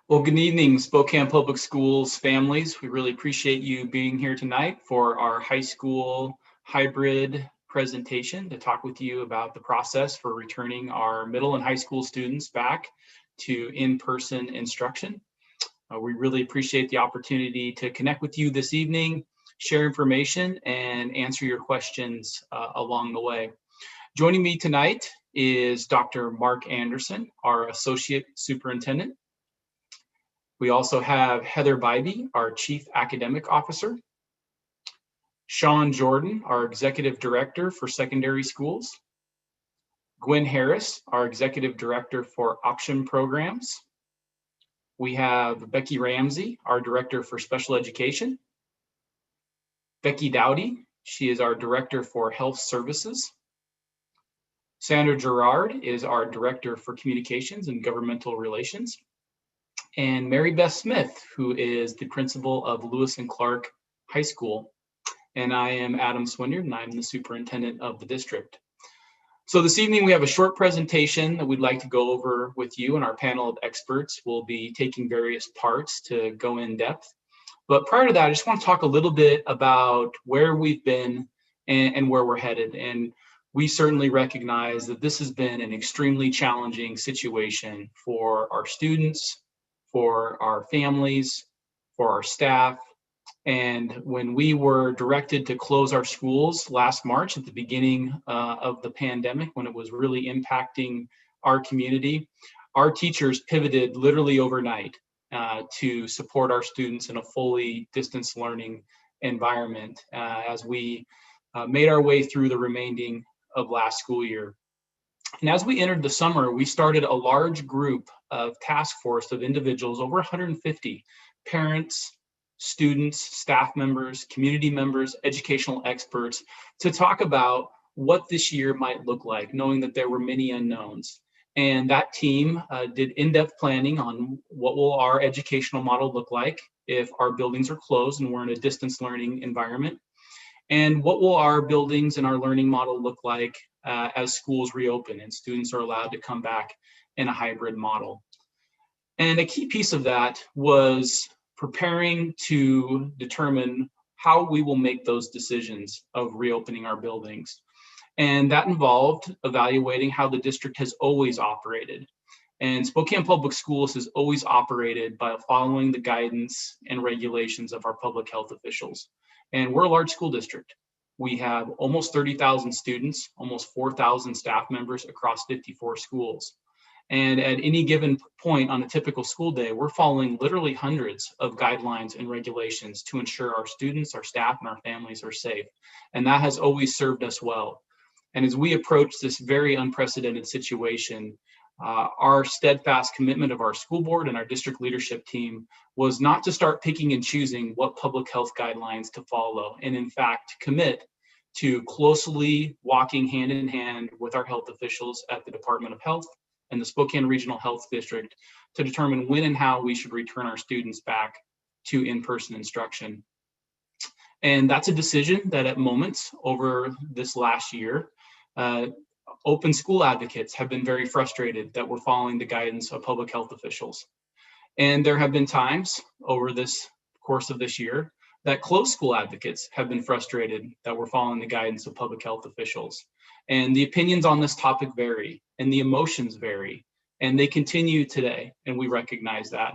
Well, good evening, Spokane Public Schools families. We really appreciate you being here tonight for our high school hybrid presentation to talk with you about the process for returning our middle and high school students back to in-person instruction. We really appreciate the opportunity to connect with you this evening, share information, and answer your questions along the way. Joining me tonight is Dr. Mark Anderson, our Associate Superintendent. We also have Heather Bybee, our Chief Academic Officer, Sean Jordan, our Executive Director for Secondary Schools, Gwen Harris, our Executive Director for Option Programs. We have Becky Ramsey, our Director for Special Education, Becky Dowdy, she is our Director for Health Services, Sandra Gerard is our Director for Communications and Governmental Relations, and Mary Beth Smith, who is the principal of Lewis and Clark High School. And I am Adam Swinyard, and I'm the superintendent of the district. So this evening we have a short presentation that we'd like to go over with you, and our panel of experts will be taking various parts to go in depth. But prior to that, I just want to talk a little bit about where we've been and where we're headed. And we certainly recognize that this has been an extremely challenging situation for our students, for our families, for our staff. And when we were directed to close our schools last March at the beginning of the pandemic, when it was really impacting our community, our teachers pivoted literally overnight to support our students in a fully distance learning environment as we made our way through the remaining of last school year. And as we entered the summer, we started a large group of task force of individuals, over 150 parents, students, staff members, community members, educational experts, to talk about what this year might look like, knowing that there were many unknowns. And that team did in-depth planning on what will our educational model look like if our buildings are closed and we're in a distance learning environment. And what will our buildings and our learning model look like as schools reopen and students are allowed to come back in a hybrid model. And a key piece of that was preparing to determine how we will make those decisions of reopening our buildings. And that involved evaluating how the district has always operated. And Spokane Public Schools has always operated by following the guidance and regulations of our public health officials. And we're a large school district. We have almost 30,000 students, almost 4,000 staff members across 54 schools. And at any given point on a typical school day, we're following literally hundreds of guidelines and regulations to ensure our students, our staff, and our families are safe. And that has always served us well. And as we approach this very unprecedented situation, our steadfast commitment of our school board and our district leadership team was not to start picking and choosing what public health guidelines to follow, and in fact, commit to closely walking hand in hand with our health officials at the Department of Health and the Spokane Regional Health District to determine when and how we should return our students back to in-person instruction. And that's a decision that at moments over this last year, open school advocates have been very frustrated that we're following the guidance of public health officials. And there have been times over this course of this year that closed school advocates have been frustrated that we're following the guidance of public health officials. And the opinions on this topic vary, and the emotions vary, and they continue today, and we recognize that.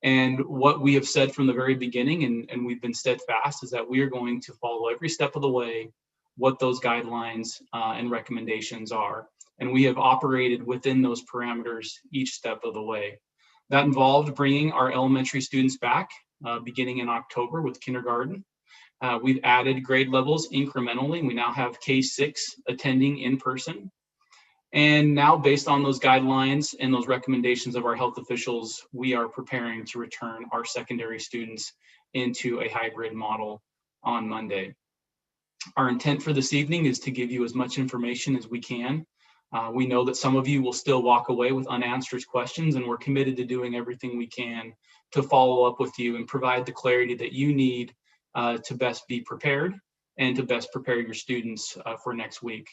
And what we have said from the very beginning, and we've been steadfast, is that we are going to follow every step of the way what those guidelines and recommendations are. And we have operated within those parameters each step of the way. That involved bringing our elementary students back beginning in October with kindergarten. We've added grade levels incrementally. We now have K-6 attending in person. And now, based on those guidelines and those recommendations of our health officials, we are preparing to return our secondary students into a hybrid model on Monday. Our intent for this evening is to give you as much information as we can. We know that some of you will still walk away with unanswered questions, and we're committed to doing everything we can to follow up with you and provide the clarity that you need to best be prepared and to best prepare your students for next week.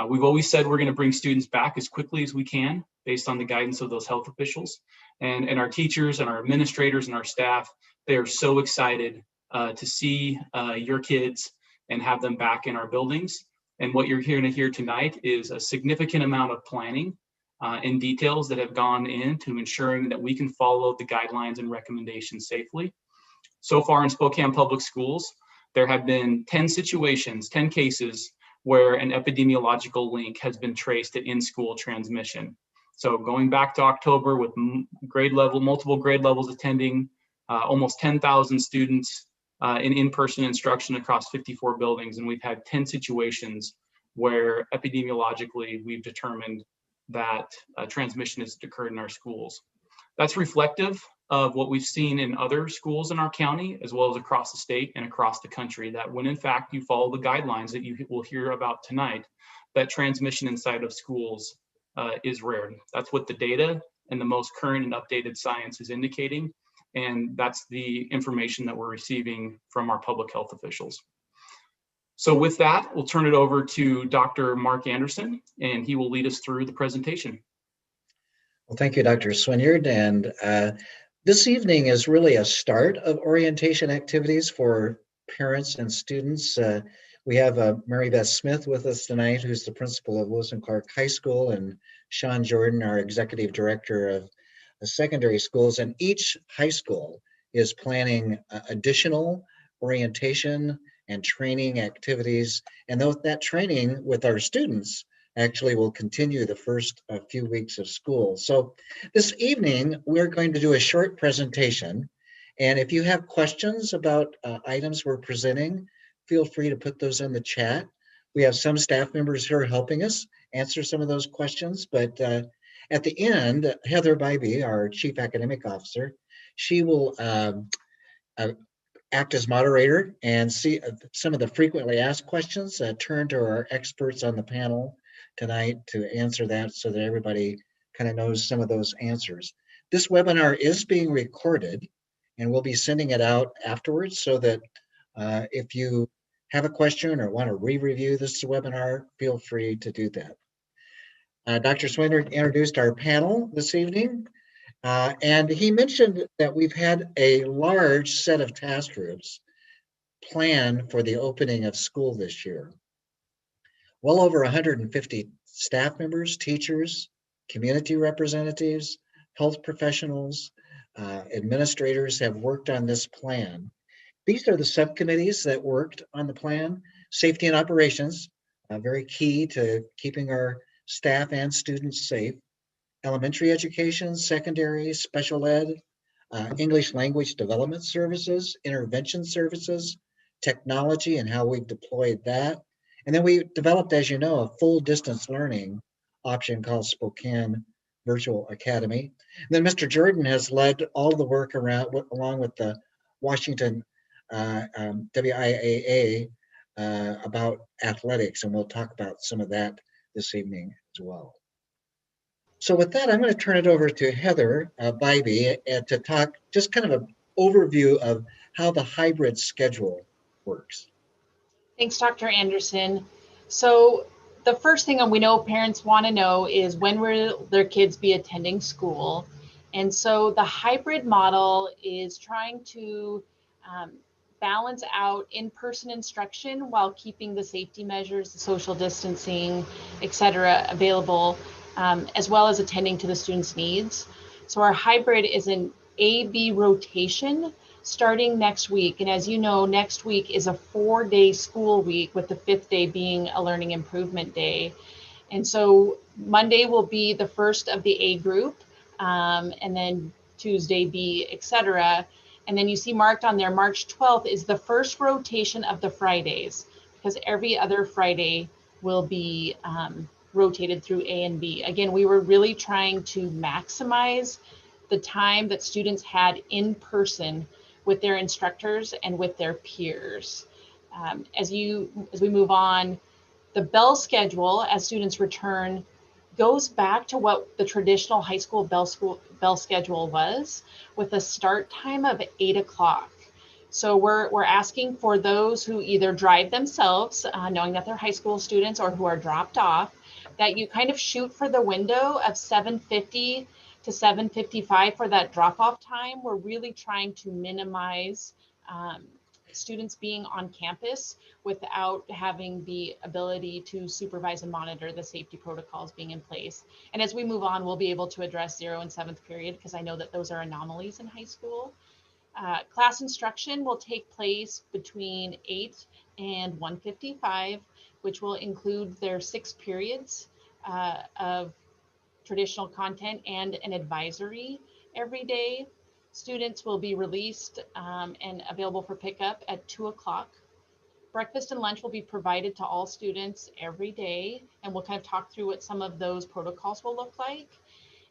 We've always said we're going to bring students back as quickly as we can based on the guidance of those health officials. And our teachers and our administrators and our staff, they are so excited to see your kids and have them back in our buildings. And what you're going to hear tonight is a significant amount of planning and details that have gone into ensuring that we can follow the guidelines and recommendations safely. So far in Spokane Public Schools, there have been 10 situations, 10 cases where an epidemiological link has been traced to in-school transmission. So going back to October with multiple grade levels attending, almost 10,000 students in-person instruction across 54 buildings, and we've had 10 situations where epidemiologically we've determined that transmission has occurred in our schools. That's reflective of what we've seen in other schools in our county, as well as across the state and across the country, that when in fact you follow the guidelines that you will hear about tonight, that transmission inside of schools is rare. That's what the data and the most current and updated science is indicating. And that's the information that we're receiving from our public health officials. So with that, we'll turn it over to Dr. Mark Anderson, and he will lead us through the presentation. Well, thank you, Dr. Swinyard. And this evening is really a start of orientation activities for parents and students. We have Mary Beth Smith with us tonight, who's the principal of Lewis and Clark High School, and Sean Jordan, our executive director of the secondary schools. And each high school is planning additional orientation and training activities. And that training with our students actually will continue the first few weeks of school. So this evening, we're going to do a short presentation. And if you have questions about items we're presenting, feel free to put those in the chat. We have some staff members here helping us answer some of those questions. But at the end, Heather Bybee, our Chief Academic Officer, she will act as moderator and see some of the frequently asked questions, turn to our experts on the panel tonight to answer that so that everybody kind of knows some of those answers. This webinar is being recorded and we'll be sending it out afterwards so that if you have a question or want to re-review this webinar, feel free to do that. Dr. Swinyard introduced our panel this evening. And he mentioned that we've had a large set of task groups planned for the opening of school this year. Well over 150 staff members, teachers, community representatives, health professionals, administrators have worked on this plan. These are the subcommittees that worked on the plan. Safety and operations, very key to keeping our staff and students safe. Elementary education, secondary, special ed, English language development services, intervention services, technology and how we've deployed that. And then we developed, as you know, a full distance learning option called Spokane Virtual Academy. And then Mr. Jordan has led all the work around, along with the Washington WIAA about athletics, and we'll talk about some of that this evening as well. So with that, I'm going to turn it over to Heather Bybee to talk just kind of an overview of how the hybrid schedule works. Thanks, Dr. Anderson. So the first thing we know parents want to know is when will their kids be attending school? And so the hybrid model is trying to balance out in-person instruction while keeping the safety measures, the social distancing, et cetera, available, as well as attending to the students' needs. So our hybrid is an A-B rotation starting next week. And as you know, next week is a 4-day school week, with the 5th day being a learning improvement day. And so Monday will be the first of the A group, and then Tuesday B, et cetera. And then you see marked on there, March 12th is the first rotation of the Fridays, because every other Friday will be rotated through A and B. Again, we were really trying to maximize the time that students had in person with their instructors and with their peers. As we move on, the bell schedule as students return goes back to what the traditional high school bell schedule was, with a start time of 8 o'clock. So we're asking for those who either drive themselves, knowing that they're high school students, or who are dropped off, that you kind of shoot for the window of 7:50 to 7:55 for that drop-off time. We're really trying to minimize students being on campus without having the ability to supervise and monitor the safety protocols being in place. And as we move on, we'll be able to address 0 and 7th period, because I know that those are anomalies in high school. Class instruction will take place between 8 and 1:55, which will include their 6 periods of traditional content and an advisory every day. Students will be released and available for pickup at 2 o'clock. Breakfast and lunch will be provided to all students every day, and we'll kind of talk through what some of those protocols will look like.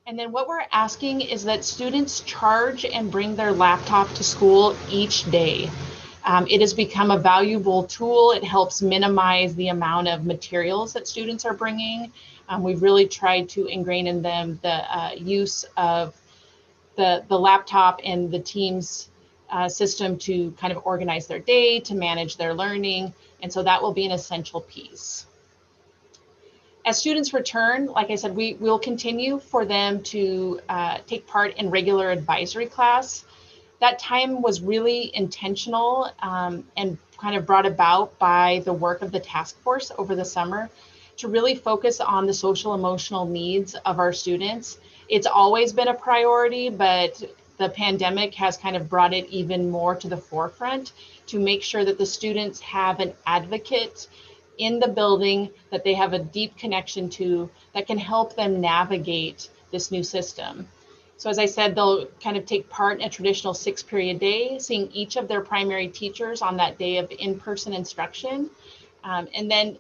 And then what we're asking is that students charge and bring their laptop to school each day. It has become a valuable tool. It helps minimize the amount of materials that students are bringing. We've really tried to ingrain in them the use of the laptop and the Teams system to kind of organize their day, to manage their learning. And so that will be an essential piece. As students return, like I said, we will continue for them to take part in regular advisory class. That time was really intentional and kind of brought about by the work of the task force over the summer to really focus on the social emotional needs of our students. It's always been a priority, but the pandemic has kind of brought it even more to the forefront to make sure that the students have an advocate in the building that they have a deep connection to that can help them navigate this new system. So as I said, they'll kind of take part in a traditional 6-period day, seeing each of their primary teachers on that day of in-person instruction. And then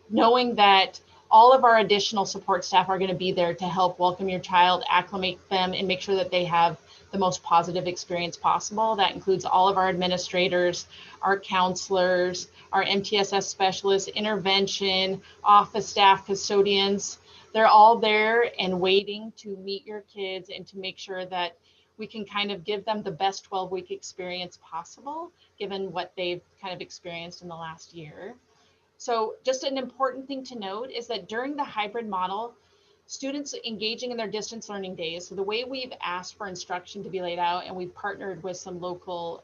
knowing that all of our additional support staff are going to be there to help welcome your child, acclimate them, and make sure that they have the most positive experience possible. That includes all of our administrators, our counselors, our MTSS specialists, intervention, office staff, custodians. They're all there and waiting to meet your kids and to make sure that we can kind of give them the best 12-week experience possible, given what they've kind of experienced in the last year. So just an important thing to note is that during the hybrid model, students engaging in their distance learning days, so the way we've asked for instruction to be laid out, and we've partnered with some local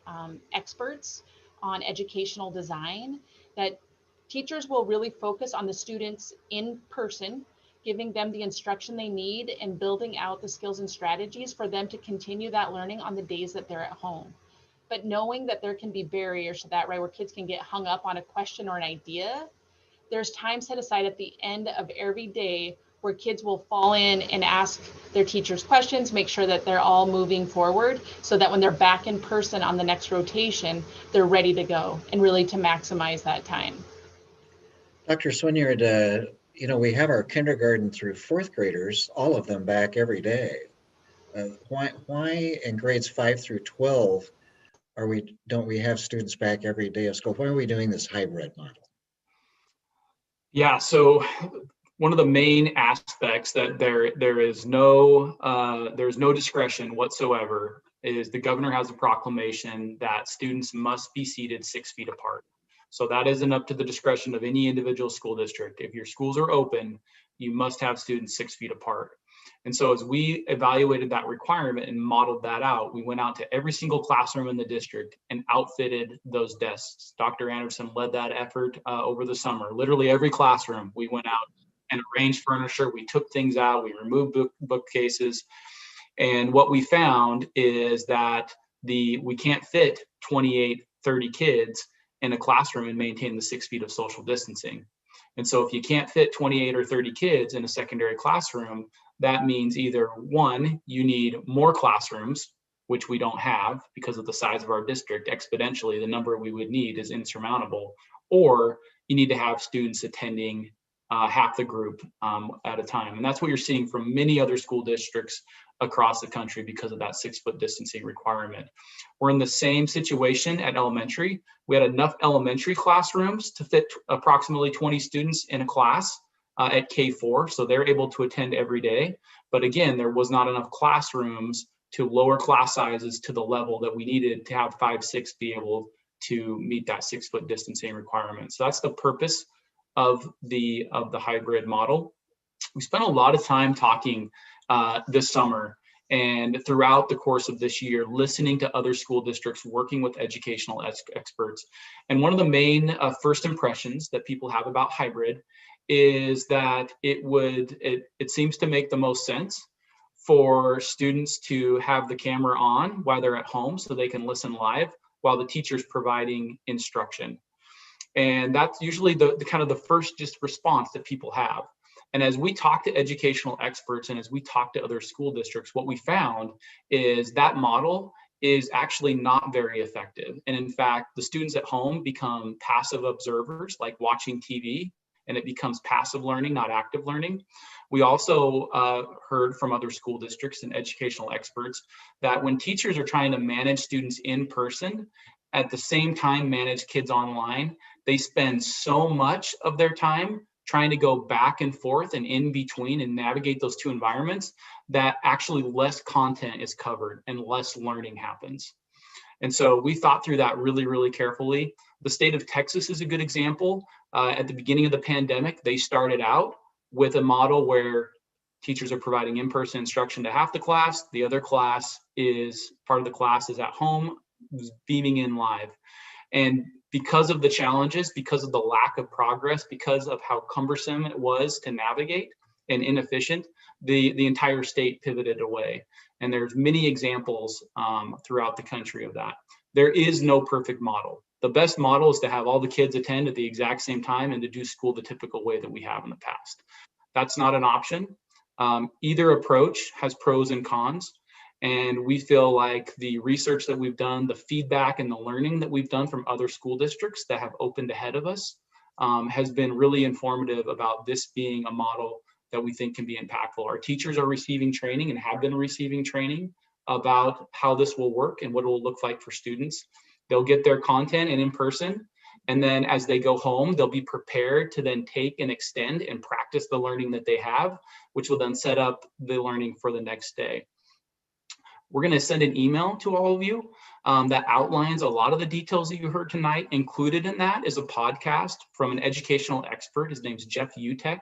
experts on educational design, that teachers will really focus on the students in person, giving them the instruction they need and building out the skills and strategies for them to continue that learning on the days that they're at home. But knowing that there can be barriers to that, right, where kids can get hung up on a question or an idea, there's time set aside at the end of every day where kids will fall in and ask their teachers questions, make sure that they're all moving forward so that when they're back in person on the next rotation, they're ready to go and really to maximize that time. Dr. Swineyard, we have our kindergarten through 4th graders, all of them back every day. Why in grades 5 through 12 don't we have students back every day of school? Why are we doing this hybrid model? Yeah, so one of the main aspects that there's no discretion whatsoever is the governor has a proclamation that students must be seated 6 feet apart. So that isn't up to the discretion of any individual school district. If your schools are open, you must have students 6 feet apart. And so as we evaluated that requirement and modeled that out, we went out to every single classroom in the district and outfitted those desks. Dr. Anderson led that effort over the summer. Literally every classroom, we went out and arranged furniture. We took things out, we removed bookcases. And what we found is that we can't fit 28, 30 kids in a classroom and maintain the 6 feet of social distancing. And so if you can't fit 28 or 30 kids in a secondary classroom, that means either one, you need more classrooms, which we don't have because of the size of our district. Exponentially, the number we would need is insurmountable, or you need to have students attending half the group at a time. And that's what you're seeing from many other school districts across the country because of that 6 foot distancing requirement. We're in the same situation at elementary. We had enough elementary classrooms to fit approximately 20 students in a class at K4, so they're able to attend every day. But again, there was not enough classrooms to lower class sizes to the level that we needed to have 5, 6 be able to meet that 6 foot distancing requirement. So that's the purpose of the hybrid model. We spent a lot of time talking this summer And throughout the course of this year, listening to other school districts, working with educational experts. And one of the main first impressions that people have about hybrid is that it seems to make the most sense for students to have the camera on while they're at home so they can listen live while the teacher's providing instruction. And that's usually the kind of the first just response that people have. And as we talk to educational experts and as we talk to other school districts, what we found is that model is actually not very effective. And in fact, the students at home become passive observers, like watching TV, and it becomes passive learning, not active learning. We also heard from other school districts and educational experts that when teachers are trying to manage students in person, at the same time manage kids online, they spend so much of their time trying to go back and forth and in between and navigate those two environments that actually less content is covered and less learning happens. And so we thought through that really, really carefully. The state of Texas is a good example. At the beginning of the pandemic, they started out with a model where teachers are providing in-person instruction to half the class. The other class is, part of the class is at home, beaming in live. And because of the challenges, because of the lack of progress, because of how cumbersome it was to navigate and inefficient, the entire state pivoted away. And there's many examples throughout the country of that. There is no perfect model. The best model is to have all the kids attend at the exact same time and to do school the typical way that we have in the past. That's not an option. Either approach has pros and cons. And we feel like the research that we've done, the feedback and the learning that we've done from other school districts that have opened ahead of us has been really informative about this being a model that we think can be impactful. Our teachers are receiving training and have been receiving training about how this will work and what it will look like for students. They'll get their content and in person. And then as they go home, they'll be prepared to then take and extend and practice the learning that they have, which will then set up the learning for the next day. We're going to send an email to all of you that outlines a lot of the details that you heard tonight. Included in that is a podcast from an educational expert. His name's Jeff Utek.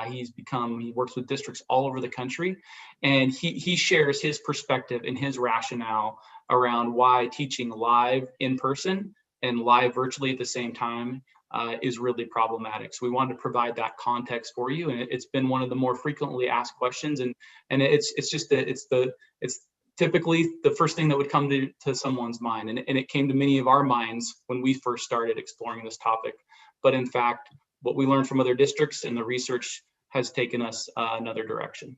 He works with districts all over the country, and he shares his perspective and his rationale around why teaching live in person and live virtually at the same time is really problematic. So we wanted to provide that context for you, and it's been one of the more frequently asked questions, and it's typically the first thing that would come to someone's mind, and it came to many of our minds when we first started exploring this topic. But in fact, what we learned from other districts and the research has taken us another direction.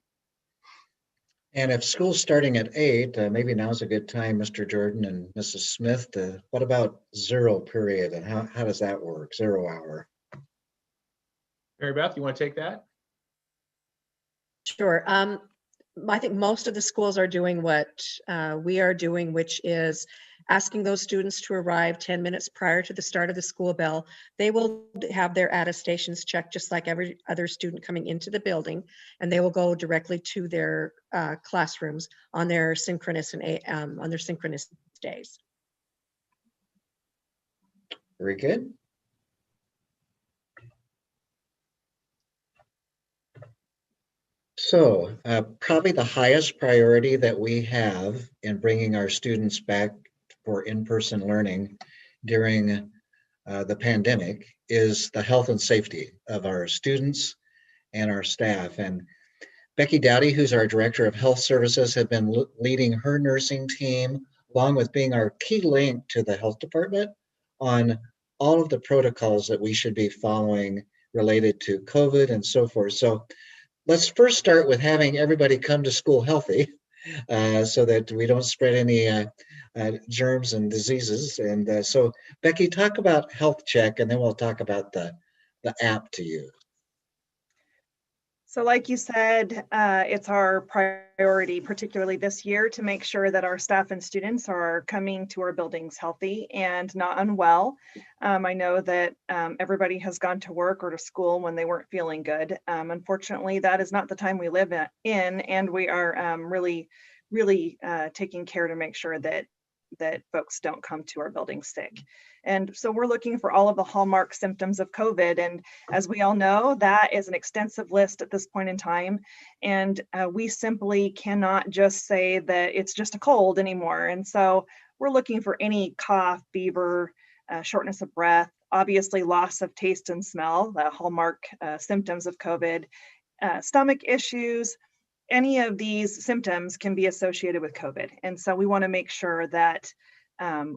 And if school's starting at 8, maybe now's a good time, Mr. Jordan and Mrs. Smith, what about zero period and how does that work, 0 hour? Mary Beth, you want to take that? Sure. I think most of the schools are doing what we are doing, which is asking those students to arrive 10 minutes prior to the start of the school bell. They will have their attestations checked just like every other student coming into the building, and they will go directly to their classrooms on their synchronous days. Very good. So probably the highest priority that we have in bringing our students back for in-person learning during the pandemic is the health and safety of our students and our staff. And Becky Dowdy, who's our Director of Health Services, has been leading her nursing team, along with being our key link to the health department on all of the protocols that we should be following related to COVID and so forth. So let's first start with having everybody come to school healthy so that we don't spread any germs and diseases. And so Becky, talk about health check, and then we'll talk about the app to use. So like you said, it's our priority, particularly this year, to make sure that our staff and students are coming to our buildings healthy and not unwell. I know that everybody has gone to work or to school when they weren't feeling good. Unfortunately, that is not the time we live in, and we are really taking care to make sure that that folks don't come to our building sick. And so we're looking for all of the hallmark symptoms of COVID. And as we all know, that is an extensive list at this point in time. And we simply cannot just say that it's just a cold anymore. And so we're looking for any cough, fever, shortness of breath, obviously loss of taste and smell, the hallmark symptoms of COVID, stomach issues. Any of these symptoms can be associated with COVID. And so we want to make sure that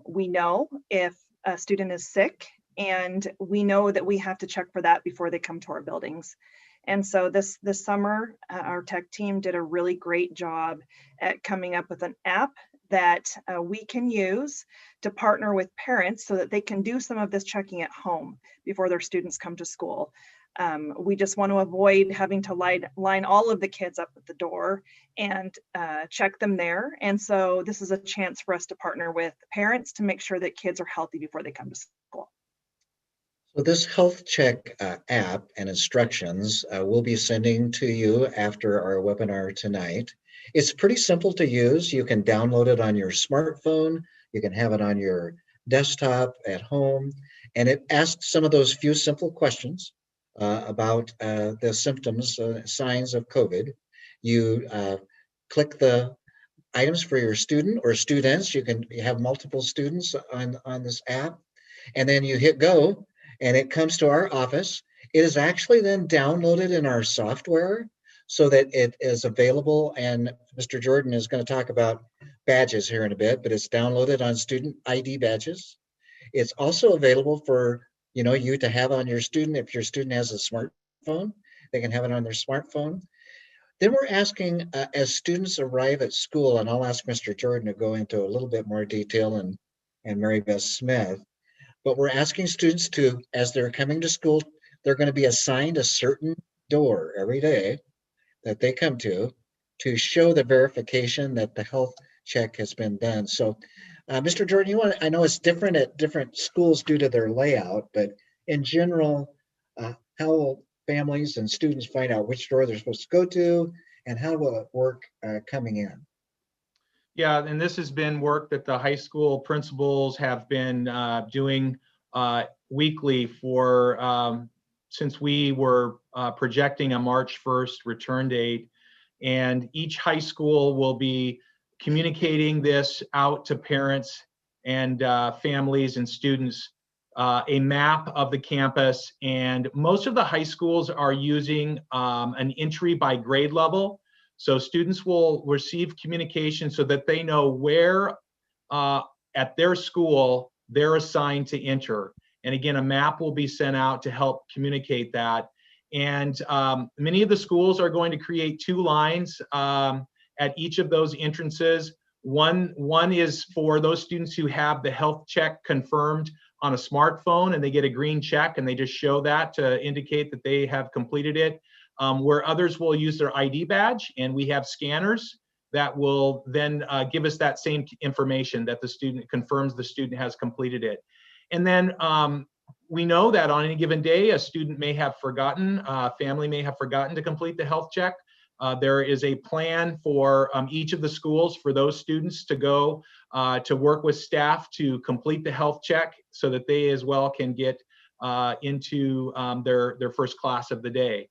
we know if a student is sick, and we know that we have to check for that before they come to our buildings. And so this summer, our tech team did a really great job at coming up with an app that we can use to partner with parents so that they can do some of this checking at home before their students come to school. We just want to avoid having to line all of the kids up at the door and check them there. And so this is a chance for us to partner with parents to make sure that kids are healthy before they come to school. So this health check app and instructions we'll be sending to you after our webinar tonight. It's pretty simple to use. You can download it on your smartphone. You can have it on your desktop at home. And it asks some of those few simple questions about the symptoms, signs of COVID. You click the items for your student or students. You can have multiple students on this app. And then you hit go, and it comes to our office. It is actually then downloaded in our software so that it is available. And Mr. Jordan is going to talk about badges here in a bit, but it's downloaded on student ID badges. It's also available for you to have on your student. If your student has a smartphone, they can have it on their smartphone. Then we're asking as students arrive at school, and I'll ask Mr. Jordan to go into a little bit more detail and Mary Beth Smith, but we're asking students to, as they're coming to school, they're going to be assigned a certain door every day that they come to show the verification that the health check has been done. So Mr. Jordan, I know it's different at different schools due to their layout, but in general, how will families and students find out which door they're supposed to go to, and how will it work coming in? Yeah, and this has been work that the high school principals have been doing weekly for since we were projecting a March 1st return date. And each high school will be communicating this out to parents and families and students, a map of the campus. And most of the high schools are using an entry by grade level. So students will receive communication so that they know where at their school they're assigned to enter. And again, a map will be sent out to help communicate that. And many of the schools are going to create 2 lines at each of those entrances. One is for those students who have the health check confirmed on a smartphone, and they get a green check, and they just show that to indicate that they have completed it. Where others will use their ID badge, and we have scanners that will then give us that same information that the student confirms the student has completed it. And then we know that on any given day, a student may have forgotten, family may have forgotten to complete the health check. There is a plan for each of the schools for those students to go to work with staff to complete the health check so that they as well can get into their first class of the day.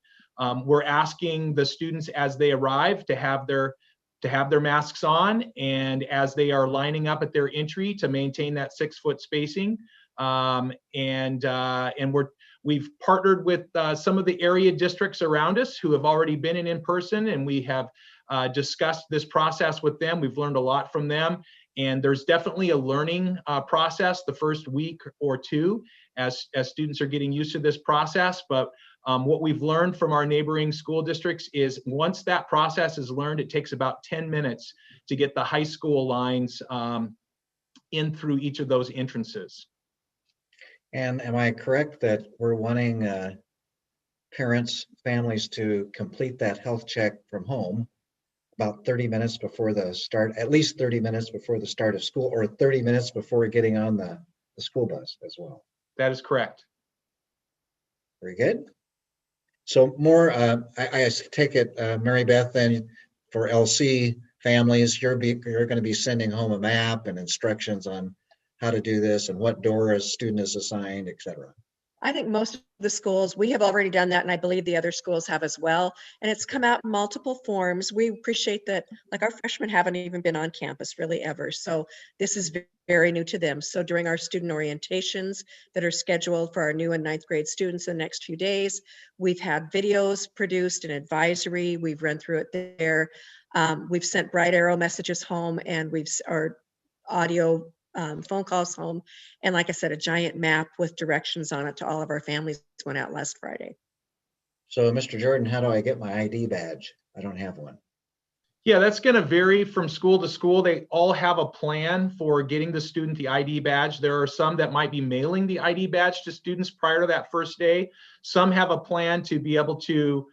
We're asking the students as they arrive to have their masks on, and as they are lining up at their entry to maintain that 6-foot spacing. We've partnered with some of the area districts around us who have already been in person, and we have discussed this process with them. We've learned a lot from them, and there's definitely a learning process the first week or 2 as students are getting used to this process. But what we've learned from our neighboring school districts is once that process is learned, it takes about 10 minutes to get the high school lines in through each of those entrances. And am I correct that we're wanting parents, families to complete that health check from home about 30 minutes before the start, at least 30 minutes before the start of school, or 30 minutes before getting on the school bus as well? That is correct. Very good. So more, I take it, Mary Beth, then for LC, families, you're going to be sending home a map and instructions on how to do this and what door a student is assigned, et cetera. I think most of the schools, we have already done that, and I believe the other schools have as well. And it's come out in multiple forms. We appreciate that, like our freshmen haven't even been on campus really ever. So this is very new to them. So during our student orientations that are scheduled for our new and ninth grade students in the next few days, we've had videos produced and advisory. We've run through it there. We've sent bright arrow messages home, and our audio phone calls home. And like I said, a giant map with directions on it to all of our families went out last Friday. So Mr. Jordan, how do I get my ID badge? I don't have one. Yeah, that's going to vary from school to school. They all have a plan for getting the student the ID badge. There are some that might be mailing the ID badge to students prior to that first day. Some have a plan to be able to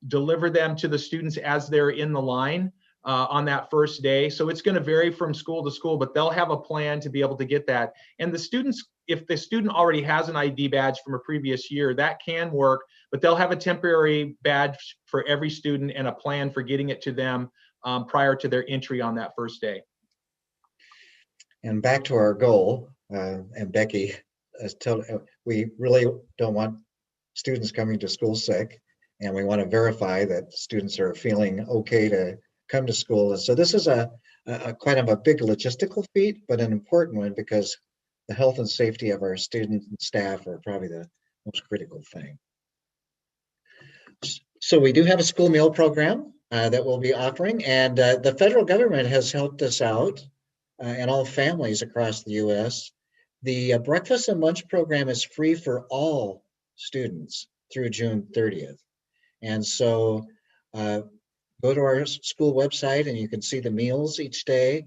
deliver them to the students as they're in the line on that first day. So it's going to vary from school to school, but they'll have a plan to be able to get that. And the students, if the student already has an ID badge from a previous year, that can work, but they'll have a temporary badge for every student and a plan for getting it to them prior to their entry on that first day. And back to our goal, and Becky, we really don't want students coming to school sick, and we want to verify that students are feeling okay to come to school. And so this is a kind of a big logistical feat, but an important one, because the health and safety of our students and staff are probably the most critical thing. So we do have a school meal program that we'll be offering, and the federal government has helped us out and all families across the U.S. The breakfast and lunch program is free for all students through June 30th. And so go to our school website and you can see the meals each day.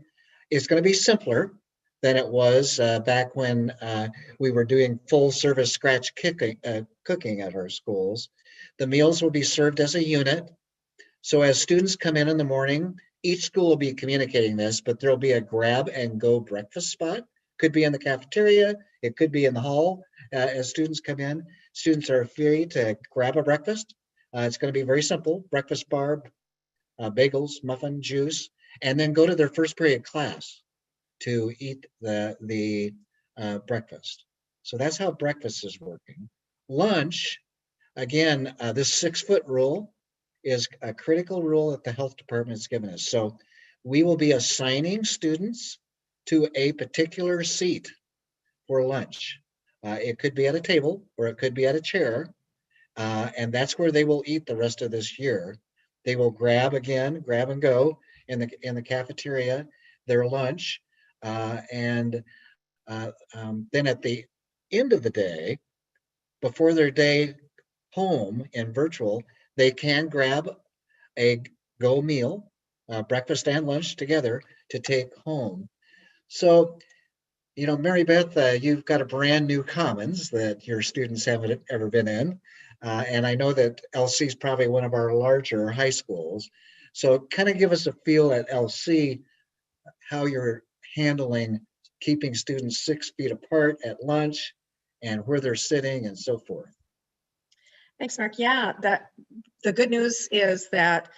It's going to be simpler than it was back when we were doing full service scratch cooking at our schools. The meals will be served as a unit. So as students come in the morning, each school will be communicating this, but there'll be a grab and go breakfast spot. Could be in the cafeteria, it could be in the hall. As students come in, students are free to grab a breakfast. It's going to be very simple: breakfast bar, bagels, muffin, juice, and then go to their first period class to eat the breakfast. So that's how breakfast is working. Lunch, again, this 6-foot rule is a critical rule that the health department has given us. So we will be assigning students to a particular seat for lunch. It could be at a table or it could be at a chair, and that's where they will eat the rest of this year. They will grab and go in the cafeteria, their lunch, and then at the end of the day, before their day home in virtual, they can grab a go meal, breakfast and lunch together, to take home. So, you know, Mary Beth, you've got a brand new commons that your students haven't ever been in. And I know that LC is probably one of our larger high schools. So kind of give us a feel at LC how you're handling keeping students 6 feet apart at lunch and where they're sitting and so forth. Thanks, Mark. Yeah, the good news is that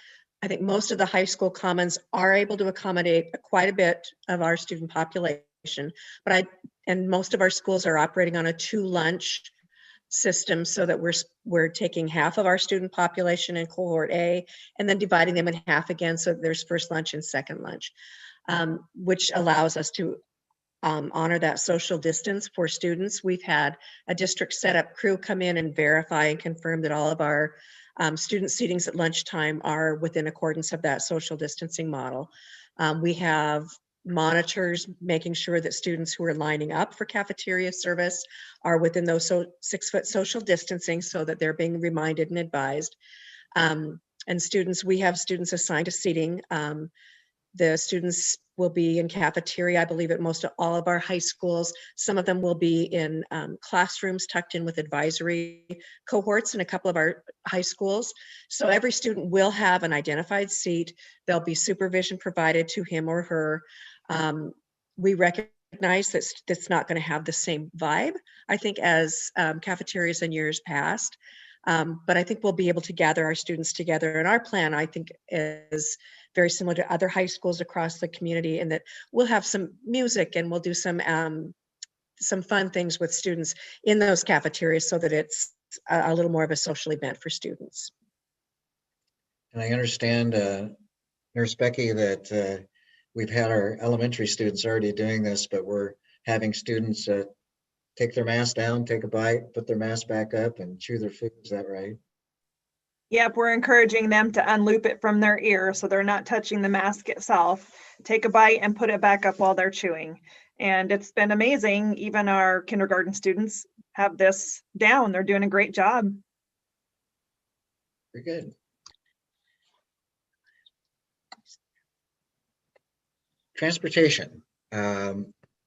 I think most of the high school commons are able to accommodate quite a bit of our student population, and most of our schools are operating on a 2-lunch system, so that we're taking half of our student population in cohort A and then dividing them in half again, so there's first lunch and second lunch, which allows us to honor that social distance for students. We've had a district setup crew come in and verify and confirm that all of our student seatings at lunchtime are within accordance of that social distancing model. We have monitors making sure that students who are lining up for cafeteria service are within those 6-foot social distancing, so that they're being reminded and advised. And we have students assigned to seating. The students will be in cafeteria, I believe, at most of all of our high schools. Some of them will be in classrooms tucked in with advisory cohorts in a couple of our high schools. So every student will have an identified seat. There'll be supervision provided to him or her. We recognize that that's not going to have the same vibe, I think, as cafeterias in years past. But I think we'll be able to gather our students together. And our plan, I think, is very similar to other high schools across the community, in that we'll have some music and we'll do some fun things with students in those cafeterias so that it's a little more of a social event for students. And I understand, Nurse Becky, that we've had our elementary students already doing this, but we're having students take their mask down, take a bite, put their mask back up, and chew their food. Is that right? Yep, we're encouraging them to unloop it from their ear so they're not touching the mask itself. Take a bite and put it back up while they're chewing. And it's been amazing. Even our kindergarten students have this down. They're doing a great job. Very good. Transportation.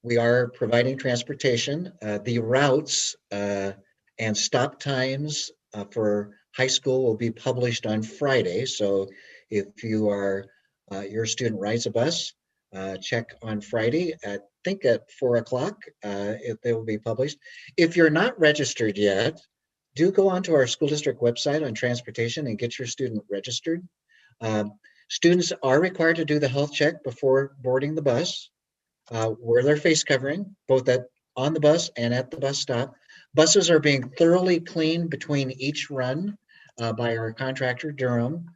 We are providing transportation. The routes and stop times for high school will be published on Friday. So if you are, your student rides a bus, check on Friday, I think at 4 o'clock, they will be published. If you're not registered yet, do go onto our school district website on transportation and get your student registered. Students are required to do the health check before boarding the bus. Wear their face covering, both on the bus and at the bus stop. Buses are being thoroughly cleaned between each run by our contractor, Durham.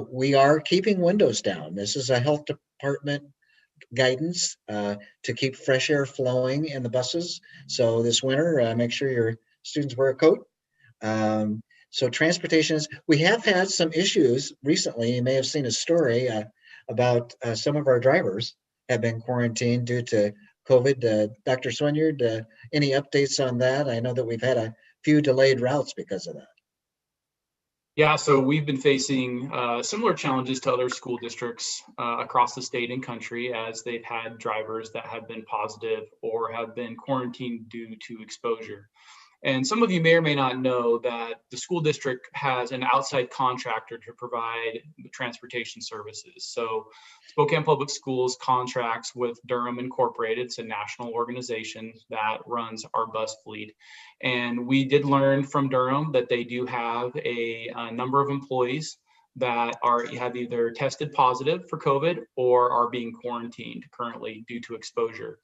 We are keeping windows down. This is a health department guidance to keep fresh air flowing in the buses. So this winter, make sure your students wear a coat. So transportation is, we have had some issues recently. You may have seen a story about some of our drivers have been quarantined due to COVID. Dr. Swinyard, any updates on that? I know that we've had a few delayed routes because of that. Yeah, so we've been facing similar challenges to other school districts across the state and country, as they've had drivers that have been positive or have been quarantined due to exposure. And some of you may or may not know that the school district has an outside contractor to provide the transportation services. So Spokane Public Schools contracts with Durham Incorporated. It's a national organization that runs our bus fleet. And we did learn from Durham that they do have a number of employees that have either tested positive for COVID or are being quarantined currently due to exposure.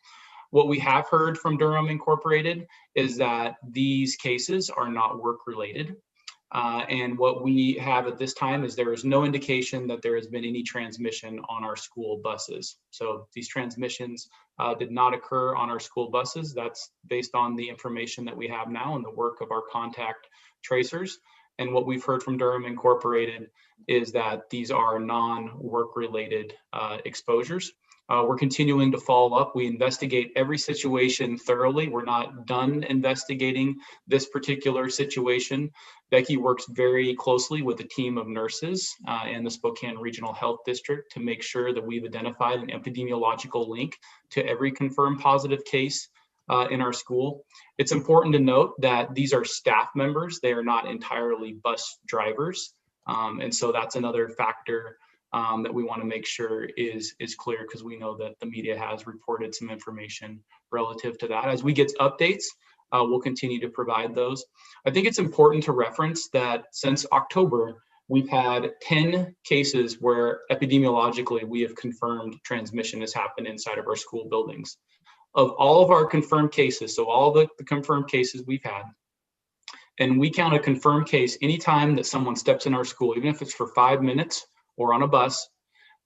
What we have heard from Durham Incorporated is that these cases are not work related. And what we have at this time is there is no indication that there has been any transmission on our school buses. So these transmissions did not occur on our school buses. That's based on the information that we have now and the work of our contact tracers. And what we've heard from Durham Incorporated is that these are non-work related exposures. We're continuing to follow up. We investigate every situation thoroughly. We're not done investigating this particular situation. Becky works very closely with a team of nurses in the Spokane Regional Health District to make sure that we've identified an epidemiological link to every confirmed positive case in our school. It's important to note that these are staff members. They are not entirely bus drivers. And so that's another factor that we want to make sure is clear, because we know that the media has reported some information relative to that. As we get updates, we'll continue to provide those. I think it's important to reference that since October, we've had 10 cases where epidemiologically we have confirmed transmission has happened inside of our school buildings. Of all of our confirmed cases, so all the confirmed cases we've had, and we count a confirmed case anytime that someone steps in our school, even if it's for 5 minutes or on a bus,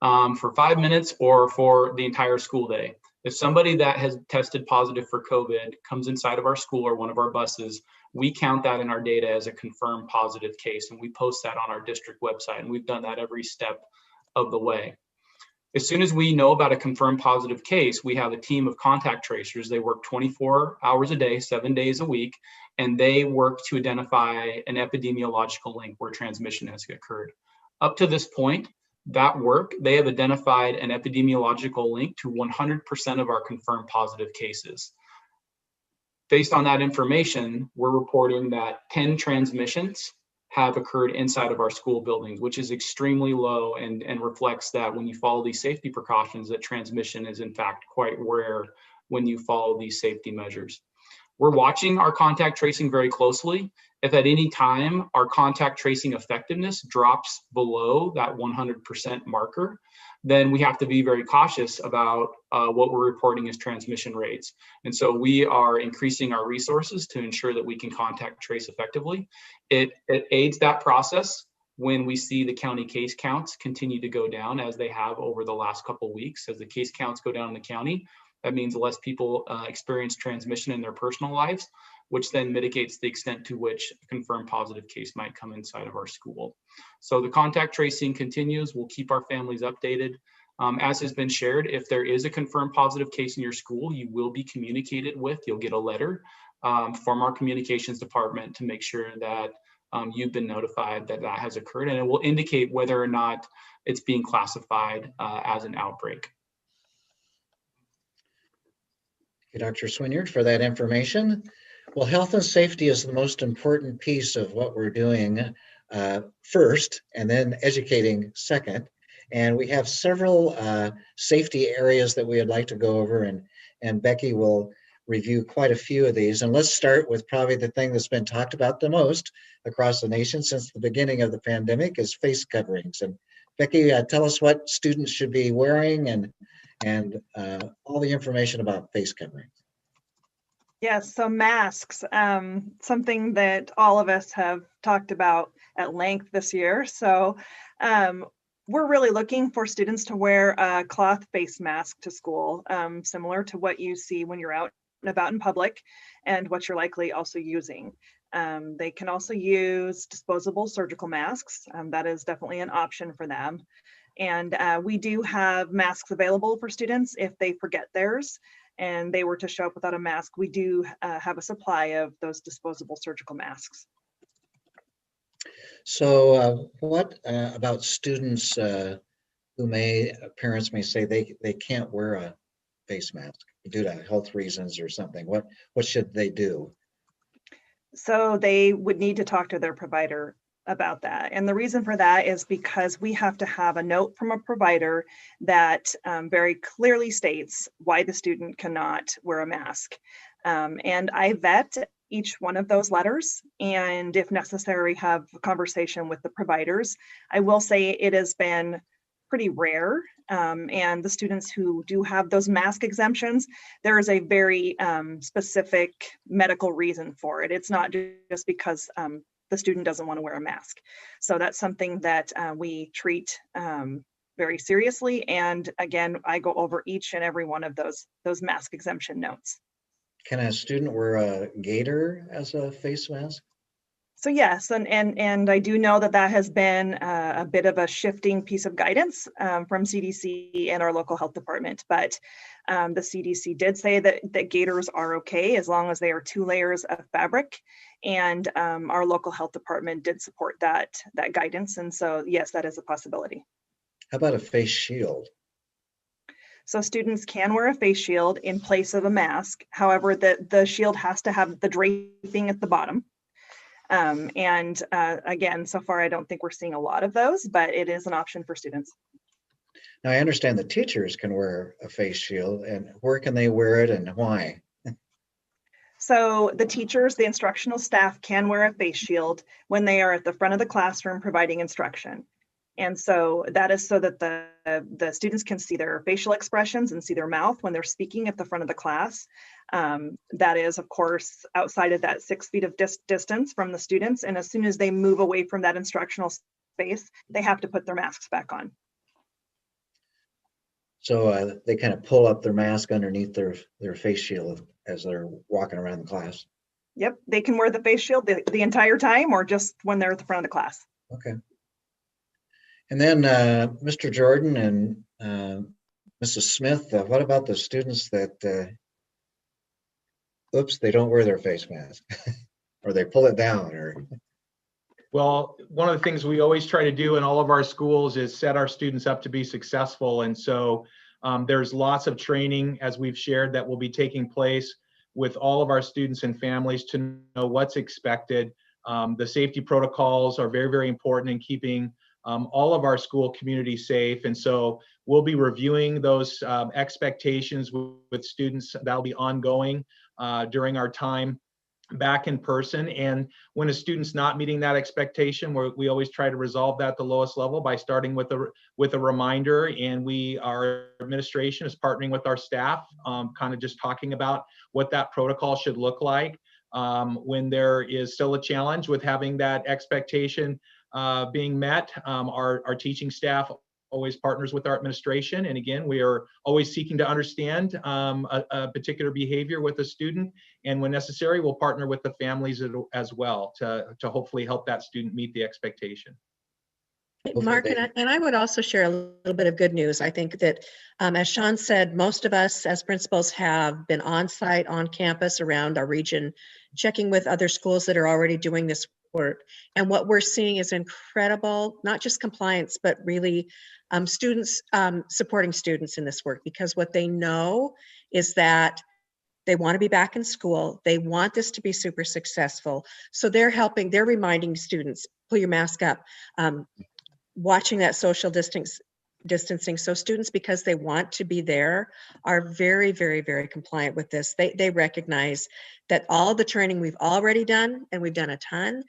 for 5 minutes or for the entire school day. If somebody that has tested positive for COVID comes inside of our school or one of our buses, we count that in our data as a confirmed positive case, and we post that on our district website, and we've done that every step of the way. As soon as we know about a confirmed positive case, we have a team of contact tracers. They work 24 hours a day, 7 days a week, and they work to identify an epidemiological link where transmission has occurred. Up to this point, that work, they have identified an epidemiological link to 100% of our confirmed positive cases. Based on that information, we're reporting that 10 transmissions have occurred inside of our school buildings, which is extremely low and reflects that when you follow these safety precautions, that transmission is in fact quite rare when you follow these safety measures. We're watching our contact tracing very closely. If at any time our contact tracing effectiveness drops below that 100% marker, then we have to be very cautious about what we're reporting as transmission rates. And so we are increasing our resources to ensure that we can contact trace effectively. It aids that process when we see the county case counts continue to go down, as they have over the last couple of weeks. As the case counts go down in the county, that means less people experience transmission in their personal lives, which then mitigates the extent to which a confirmed positive case might come inside of our school. So the contact tracing continues. We'll keep our families updated. As has been shared, if there is a confirmed positive case in your school, you will be communicated with. You'll get a letter from our communications department to make sure that you've been notified that that has occurred, and it will indicate whether or not it's being classified as an outbreak. Thank you, Dr. Swinyard, for that information. Well, health and safety is the most important piece of what we're doing first, and then educating second. And we have several safety areas that we would like to go over, and Becky will review quite a few of these. And let's start with probably the thing that's been talked about the most across the nation since the beginning of the pandemic is face coverings. And Becky, tell us what students should be wearing and all the information about face coverings. Yes, so masks, something that all of us have talked about at length this year. So we're really looking for students to wear a cloth face mask to school, similar to what you see when you're out and about in public and what you're likely also using. They can also use disposable surgical masks. That is definitely an option for them. And we do have masks available for students if they forget theirs and they were to show up without a mask. We do have a supply of those disposable surgical masks. So what about students who parents may say they can't wear a face mask due to health reasons or something? What should they do? So they would need to talk to their provider about that. And the reason for that is because we have to have a note from a provider that very clearly states why the student cannot wear a mask. And I vet each one of those letters, and if necessary, have a conversation with the providers. I will say it has been pretty rare. And the students who do have those mask exemptions, there is a very specific medical reason for it. It's not just because the student doesn't want to wear a mask. So that's something that we treat very seriously. And again, I go over each and every one of those mask exemption notes. Can a student wear a gaiter as a face mask? So yes, and I do know that has been a bit of a shifting piece of guidance from CDC and our local health department, but the CDC did say that gaiters are okay as long as they are 2 layers of fabric, and our local health department did support that guidance, and so yes, that is a possibility. How about a face shield? So students can wear a face shield in place of a mask. However, the shield has to have the draping at the bottom. And again, so far, I don't think we're seeing a lot of those, but it is an option for students. Now, I understand the teachers can wear a face shield, and where can they wear it and why? So the teachers, the instructional staff can wear a face shield when they are at the front of the classroom providing instruction. And so that is so that the students can see their facial expressions and see their mouth when they're speaking at the front of the class. That is, of course, outside of that 6 feet of distance from the students. And as soon as they move away from that instructional space, they have to put their masks back on. So they kind of pull up their mask underneath their face shield as they're walking around the class? Yep, they can wear the face shield the entire time or just when they're at the front of the class. Okay. And then Mr. Jordan and Mrs. Smith, what about the students that, oops, they don't wear their face mask or they pull it down? Or Well, one of the things we always try to do in all of our schools is set our students up to be successful. And so there's lots of training, as we've shared, that will be taking place with all of our students and families to know what's expected. The safety protocols are very, very important in keeping all of our school community safe. And so we'll be reviewing those expectations with students. That'll be ongoing. during our time back in person. And when a student's not meeting that expectation, we always try to resolve that at the lowest level by starting with a reminder. And our administration is partnering with our staff, kind of just talking about what that protocol should look like. When there is still a challenge with having that expectation being met, our teaching staff always partners with our administration. And again, we are always seeking to understand a particular behavior with a student. And when necessary, we'll partner with the families as well to hopefully help that student meet the expectation. Mark, and I would also share a little bit of good news. I think that, as Sean said, most of us as principals have been on site, on campus around our region, checking with other schools that are already doing this work. And what we're seeing is incredible, not just compliance, but really students supporting students in this work, because what they know is that they want to be back in school. They want this to be super successful. So they're reminding students, pull your mask up, watching that social distancing. So students, because they want to be there, are very, very, very compliant with this. They recognize that all the training we've already done, and we've done a ton,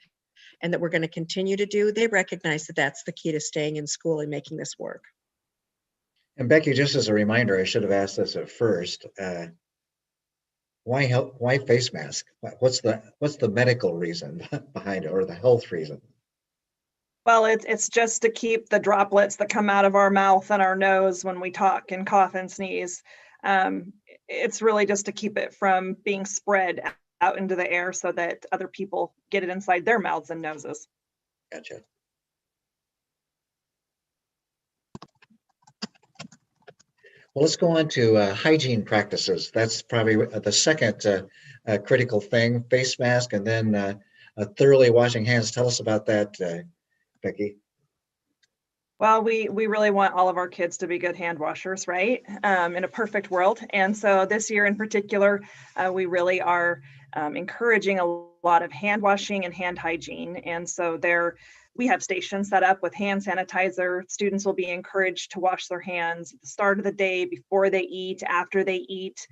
and that we're going to continue to do, they recognize that that's the key to staying in school and making this work. And Becky, just as a reminder, I should have asked this at first. Why face mask? What's the medical reason behind it, or the health reason? Well, it's just to keep the droplets that come out of our mouth and our nose when we talk and cough and sneeze. It's really just to keep it from being spread out into the air so that other people get it inside their mouths and noses. Gotcha. Well, let's go on to hygiene practices. That's probably the second critical thing, face mask, and then thoroughly washing hands. Tell us about that, Becky. Well, we really want all of our kids to be good hand washers, right? In a perfect world. And so this year in particular, we really are encouraging a lot of hand washing and hand hygiene. And so we have stations set up with hand sanitizer. Students will be encouraged to wash their hands at the start of the day, before they eat, after they eat,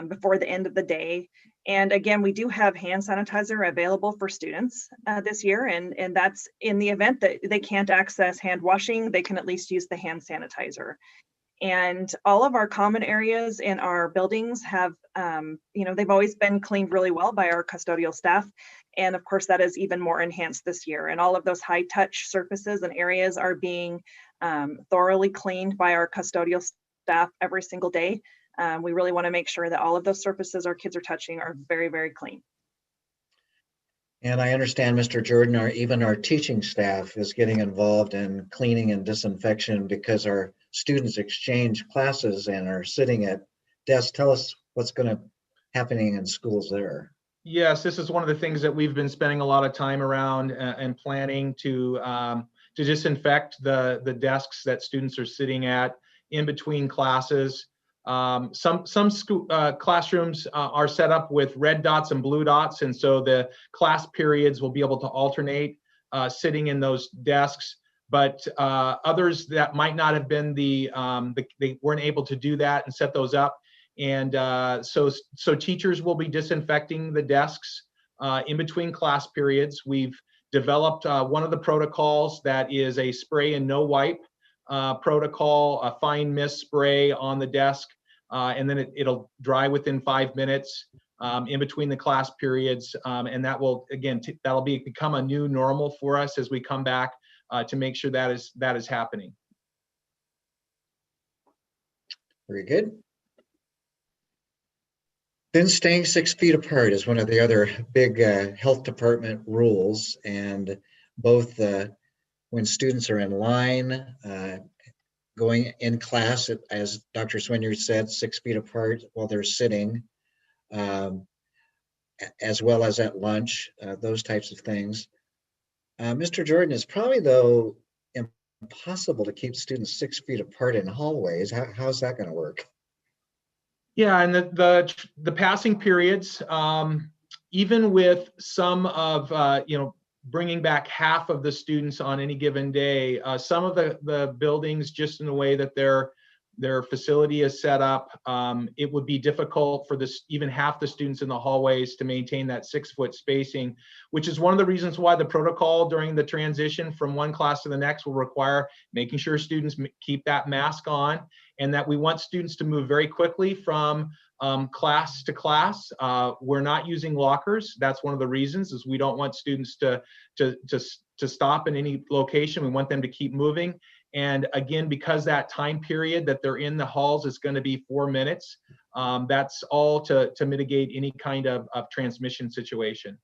before the end of the day. And again, we do have hand sanitizer available for students this year, and that's in the event that they can't access hand washing, they can at least use the hand sanitizer. And all of our common areas in our buildings have, they've always been cleaned really well by our custodial staff. And of course, that is even more enhanced this year. And all of those high touch surfaces and areas are being thoroughly cleaned by our custodial staff every single day. We really want to make sure that all of those surfaces our kids are touching are very, very clean. And I understand, Mr. Jordan, even our teaching staff is getting involved in cleaning and disinfection because our students exchange classes and are sitting at desks. Tell us what's happening in schools there. Yes, this is one of the things that we've been spending a lot of time around and planning to disinfect the desks that students are sitting at in between classes. Some school classrooms are set up with red dots and blue dots, and so the class periods will be able to alternate sitting in those desks. But others that might not have been they weren't able to do that and set those up. And so teachers will be disinfecting the desks in between class periods. We've developed one of the protocols that is a spray and no wipe protocol, a fine mist spray on the desk, and then it'll dry within 5 minutes in between the class periods. And that will, again, that'll become a new normal for us as we come back to make sure that is happening. Very good. Then staying 6 feet apart is one of the other big health department rules, and both when students are in line, going in class, as Dr. Swinyer said, 6 feet apart while they're sitting, as well as at lunch, those types of things. Mr. Jordan, it's probably, though, impossible to keep students 6 feet apart in hallways. How's that going to work? Yeah, and the passing periods, even with some of bringing back half of the students on any given day, some of the buildings, just in the way that they're their facility is set up, it would be difficult for even half the students in the hallways to maintain that 6-foot spacing, which is one of the reasons why the protocol during the transition from one class to the next will require making sure students keep that mask on, and that we want students to move very quickly from class to class. We're not using lockers. That's one of the reasons, is we don't want students to stop in any location. We want them to keep moving. And again, because that time period that they're in the halls is going to be 4 minutes, that's all to mitigate any kind of transmission situation.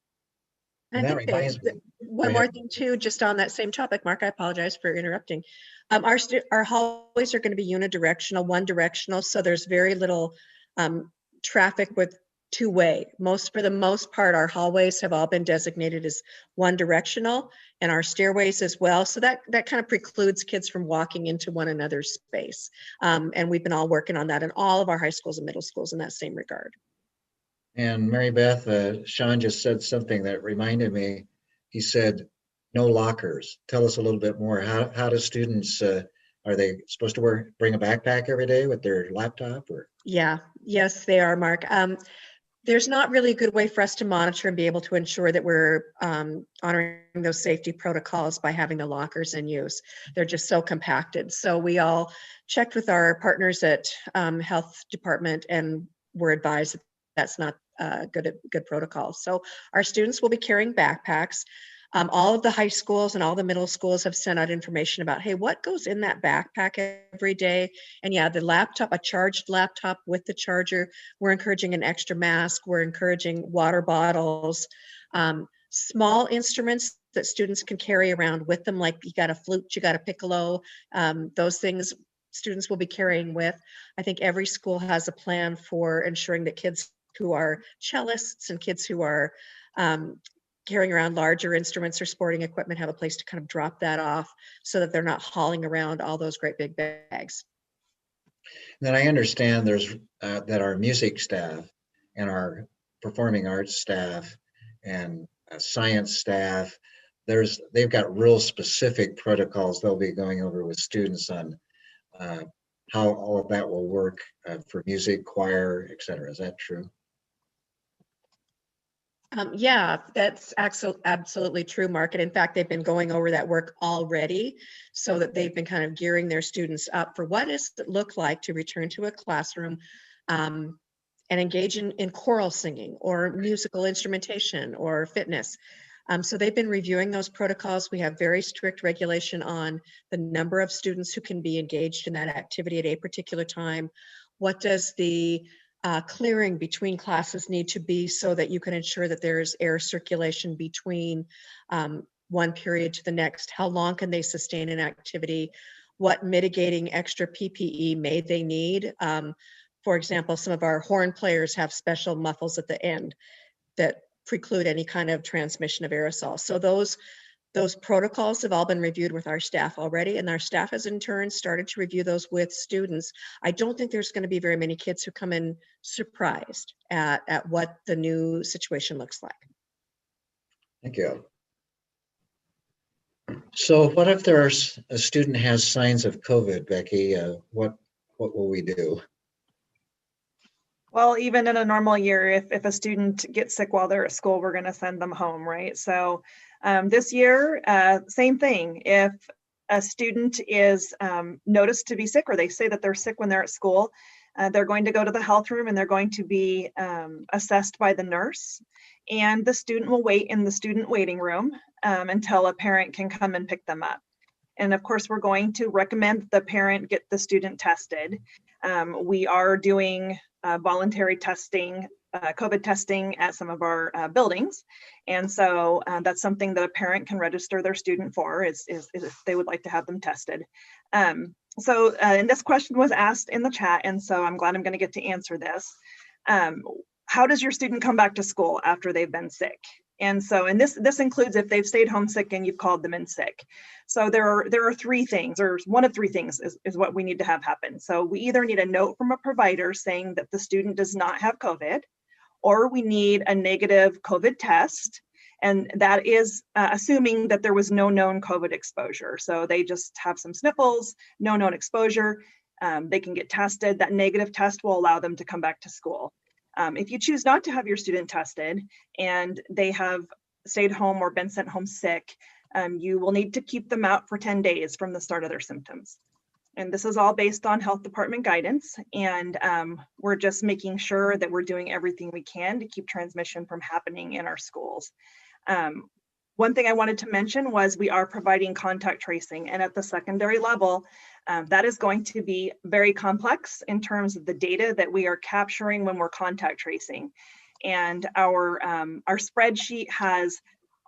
And And I that think reminds me. one Go more ahead. thing too, just on that same topic, Mark, I apologize for interrupting. Our hallways are going to be unidirectional, one directional, so there's very little traffic with two-way. For the most part, our hallways have all been designated as one directional, and our stairways as well. So that kind of precludes kids from walking into one another's space. And we've been all working on that in all of our high schools and middle schools in that same regard. And Mary Beth, Sean just said something that reminded me. He said, no lockers. Tell us a little bit more. How do students, are they supposed to bring a backpack every day with their laptop? Or? Yeah, yes, they are, Mark. There's not really a good way for us to monitor and be able to ensure that we're honoring those safety protocols by having the lockers in use. They're just so compacted. So we all checked with our partners at health department, and were advised that that's not good protocol. So our students will be carrying backpacks. All of the high schools and all the middle schools have sent out information about, hey, what goes in that backpack every day? And yeah, the laptop, a charged laptop with the charger. We're encouraging an extra mask. We're encouraging water bottles, small instruments that students can carry around with them, like you got a flute, you got a piccolo, those things students will be carrying with. I think every school has a plan for ensuring that kids who are cellists and kids who are carrying around larger instruments or sporting equipment have a place to kind of drop that off, so that they're not hauling around all those great big bags. Then I understand there's that our music staff and our performing arts staff and science staff, they've got real specific protocols they'll be going over with students on how all of that will work for music, choir, et cetera. Is that true? Yeah, that's absolutely true, Mark. And in fact, they've been going over that work already, so that they've been kind of gearing their students up for what does it look like to return to a classroom and engage in choral singing or musical instrumentation or fitness. So they've been reviewing those protocols. We have very strict regulation on the number of students who can be engaged in that activity at a particular time. What does the clearing between classes need to be, so that you can ensure that there's air circulation between one period to the next? How long can they sustain an activity? What mitigating extra PPE may they need? For example, some of our horn players have special muffles at the end that preclude any kind of transmission of aerosol. So those protocols have all been reviewed with our staff already, and our staff has in turn started to review those with students. I don't think there's going to be very many kids who come in surprised at what the new situation looks like. Thank you. So what if there's a student has signs of COVID, Becky? What will we do? Well, even in a normal year, if a student gets sick while they're at school, we're going to send them home, right? So this year, same thing. If a student is noticed to be sick, or they say that they're sick when they're at school, they're going to go to the health room and they're going to be assessed by the nurse. And the student will wait in the student waiting room until a parent can come and pick them up. And of course, we're going to recommend the parent get the student tested. We are doing voluntary testing, COVID testing at some of our buildings. And so that's something that a parent can register their student for, is if they would like to have them tested. And this question was asked in the chat, and so I'm glad I'm going to get to answer this. How does your student come back to school after they've been sick? And this includes if they've stayed home sick and you've called them in sick. So there are three things, or one of three things is what we need to have happen. So we either need a note from a provider saying that the student does not have COVID, or we need a negative COVID test. And that is assuming that there was no known COVID exposure. So they just have some sniffles, no known exposure. They can get tested. That negative test will allow them to come back to school. If you choose not to have your student tested and they have stayed home or been sent home sick, you will need to keep them out for 10 days from the start of their symptoms. And this is all based on health department guidance. And we're just making sure that we're doing everything we can to keep transmission from happening in our schools. One thing I wanted to mention was we are providing contact tracing, and at the secondary level, that is going to be very complex in terms of the data that we are capturing when we're contact tracing. And our spreadsheet has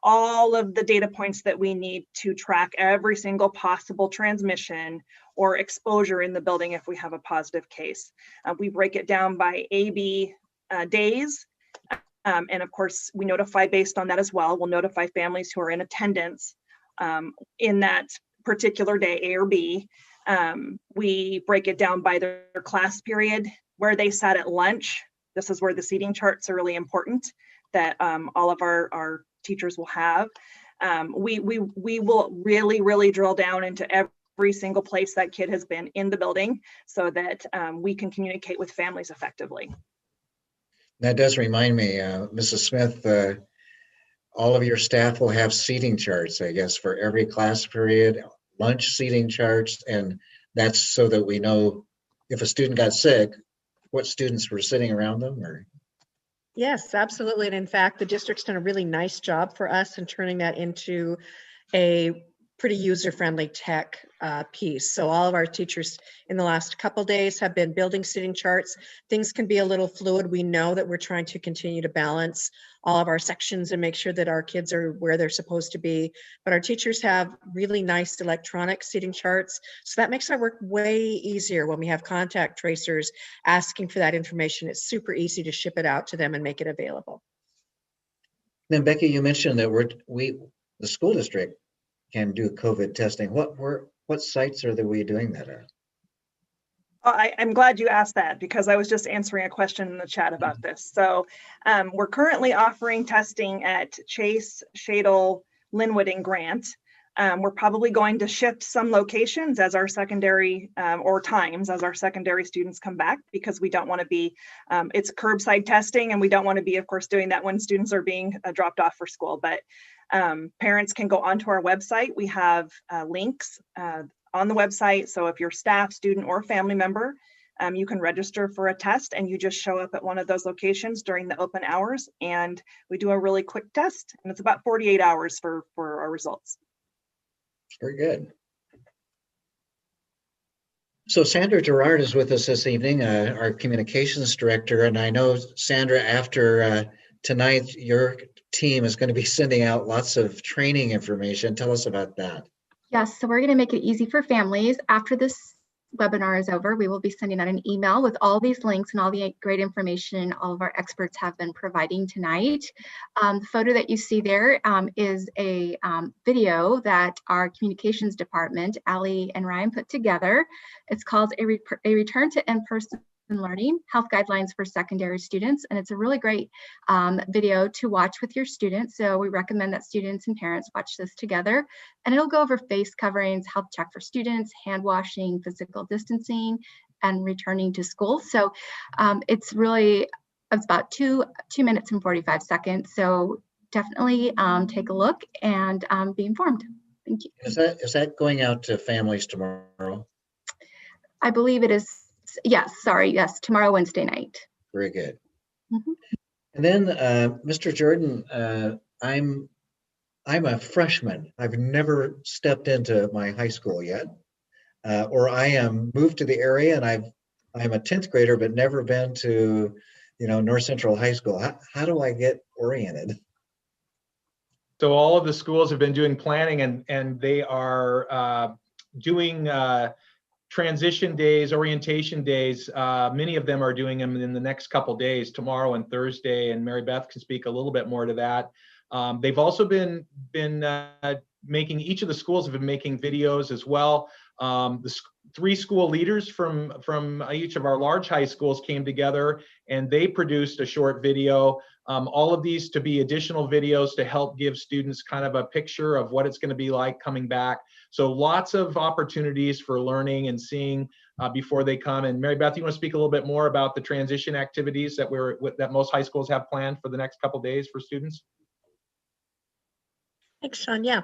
all of the data points that we need to track every single possible transmission or exposure in the building if we have a positive case. We break it down by AB days. And of course, we notify based on that as well. We'll notify families who are in attendance in that particular day, A or B. We break it down by their class period, where they sat at lunch. This is where the seating charts are really important that all of our teachers will have. We will really drill down into every single place that kid has been in the building so that we can communicate with families effectively. That does remind me, Mrs. Smith, all of your staff will have seating charts, I guess, for every class period, lunch seating charts, and that's so that we know if a student got sick, what students were sitting around them, or? Yes, absolutely. And in fact, the district's done a really nice job for us in turning that into a pretty user-friendly tech piece. So all of our teachers in the last couple days have been building seating charts. Things can be a little fluid. We know that we're trying to continue to balance all of our sections and make sure that our kids are where they're supposed to be. But our teachers have really nice electronic seating charts. So that makes our work way easier when we have contact tracers asking for that information. It's super easy to ship it out to them and make it available. Then Becky, you mentioned that the school district can do COVID testing. What sites are we doing that at? I'm glad you asked that because I was just answering a question in the chat about this. So we're currently offering testing at Chase, Shadle, Linwood, and Grant. We're probably going to shift some locations as our secondary or times as our secondary students come back because we don't want to be, it's curbside testing and we don't want to be, of course, doing that when students are being dropped off for school. But parents can go onto our website. We have links on the website. So if you're staff, student, or family member, you can register for a test and you just show up at one of those locations during the open hours and we do a really quick test and it's about 48 hours for our results. Very good. So Sandra Gerard is with us this evening, our communications director. And I know, Sandra, after tonight, your team is going to be sending out lots of training information. Tell us about that. Yes, so we're going to make it easy for families. After this webinar is over, we will be sending out an email with all these links and all the great information all of our experts have been providing tonight. The photo that you see there is a video that our communications department, Allie and Ryan, put together. It's called A Return to In-Person Learning, Health Guidelines for Secondary Students. And it's a really great video to watch with your students. So we recommend that students and parents watch this together. And it'll go over face coverings, health check for students, hand washing, physical distancing, and returning to school. So it's about 2 minutes and 45 seconds. So definitely take a look and be informed. Thank you. Is that going out to families tomorrow? I believe it is. Yes, tomorrow, Wednesday night. Very good. Mm-hmm. And then, Mr. Jordan, I'm a freshman. I've never stepped into my high school yet, or I am moved to the area, and I'm a 10th grader, but never been to, North Central High School. How do I get oriented? So all of the schools have been doing planning, and they are doing transition days, orientation days. Many of them are doing them in the next couple days, tomorrow and Thursday, and Mary Beth can speak a little bit more to that. They've also been making, each of the schools have been making videos as well. The 3 school leaders from each of our large high schools came together and they produced a short video. All of these to be additional videos to help give students kind of a picture of what it's going to be like coming back. So lots of opportunities for learning and seeing before they come. And Mary Beth, you want to speak a little bit more about the transition activities that most high schools have planned for the next couple days for students? Thanks, Sean. Yeah,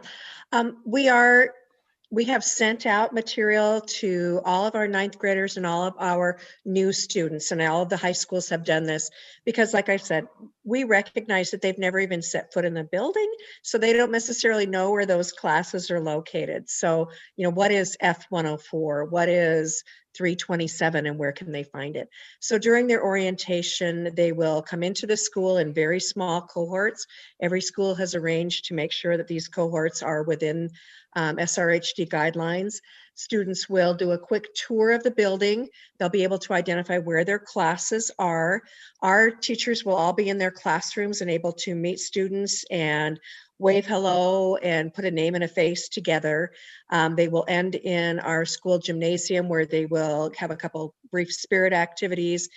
we have sent out material to all of our ninth graders and all of our new students, and all of the high schools have done this because, like I said, we recognize that they've never even set foot in the building, so they don't necessarily know where those classes are located. So, what is F104? What is 327, and where can they find it? So during their orientation, they will come into the school in very small cohorts. Every school has arranged to make sure that these cohorts are within SRHD guidelines. Students will do a quick tour of the building. They'll be able to identify where their classes are. Our teachers will all be in their classrooms and able to meet students and wave hello and put a name and a face together. They will end in our school gymnasium where they will have a couple brief spirit activities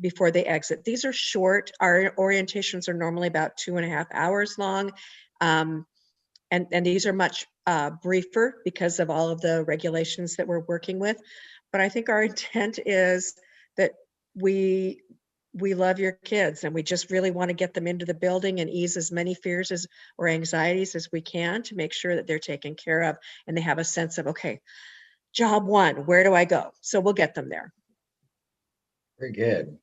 before they exit. These are short. Our orientations are normally about 2.5 hours long. And these are much briefer because of all of the regulations that we're working with. But I think our intent is that we love your kids and we just really want to get them into the building and ease as many fears or anxieties as we can to make sure that they're taken care of and they have a sense of, okay, job one, where do I go? So we'll get them there. Very good.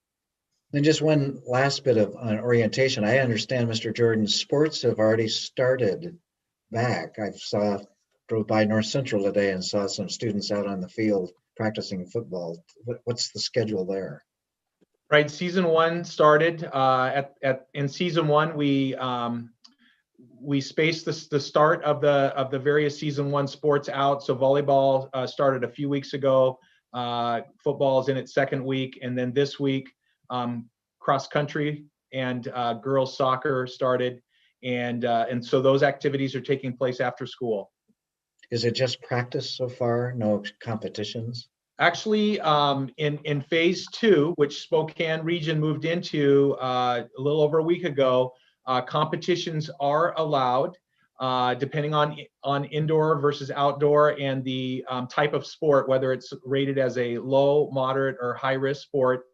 And just one last bit of orientation. I understand, Mr. Jordan, sports have already started back. Drove by North Central today and saw some students out on the field practicing football. What's the schedule there? Right, season one started. In season one, we spaced the start of the various season one sports out. So volleyball started a few weeks ago. Football is in its second week, and then this week, cross country and girls soccer started. And so those activities are taking place after school. Is it just practice so far? No competitions? Actually, in phase two, which Spokane region moved into a little over a week ago, competitions are allowed, depending on indoor versus outdoor and the type of sport, whether it's rated as a low, moderate, or high risk sport.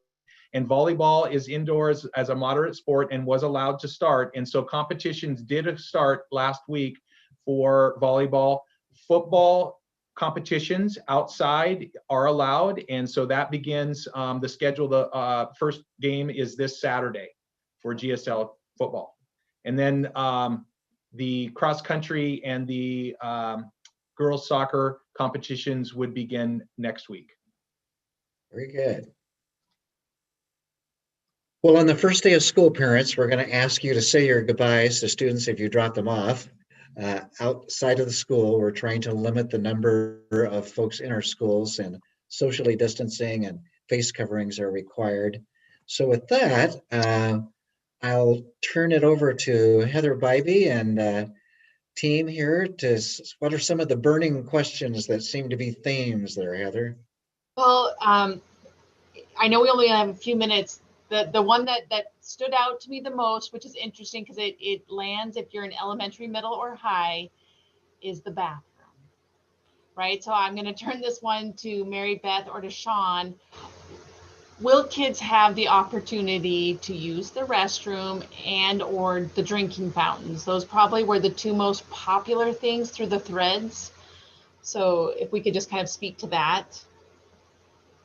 And volleyball is indoors as a moderate sport and was allowed to start. And so competitions did start last week for volleyball. Football competitions outside are allowed. And so that begins the schedule. The first game is this Saturday for GSL football. And then the cross country and the girls soccer competitions would begin next week. Very good. Well, on the first day of school, parents, we're going to ask you to say your goodbyes to students if you drop them off. Outside of the school, we're trying to limit the number of folks in our schools, and socially distancing and face coverings are required. So with that, I'll turn it over to Heather Bybee and team here what are some of the burning questions that seem to be themes there, Heather? Well, I know we only have a few minutes. The one that stood out to me the most, which is interesting because it lands if you're in elementary, middle, or high, is the bathroom, right? So I'm going to turn this one to Mary Beth or to Sean. Will kids have the opportunity to use the restroom and or the drinking fountains? Those probably were the two most popular things through the threads. So if we could just kind of speak to that.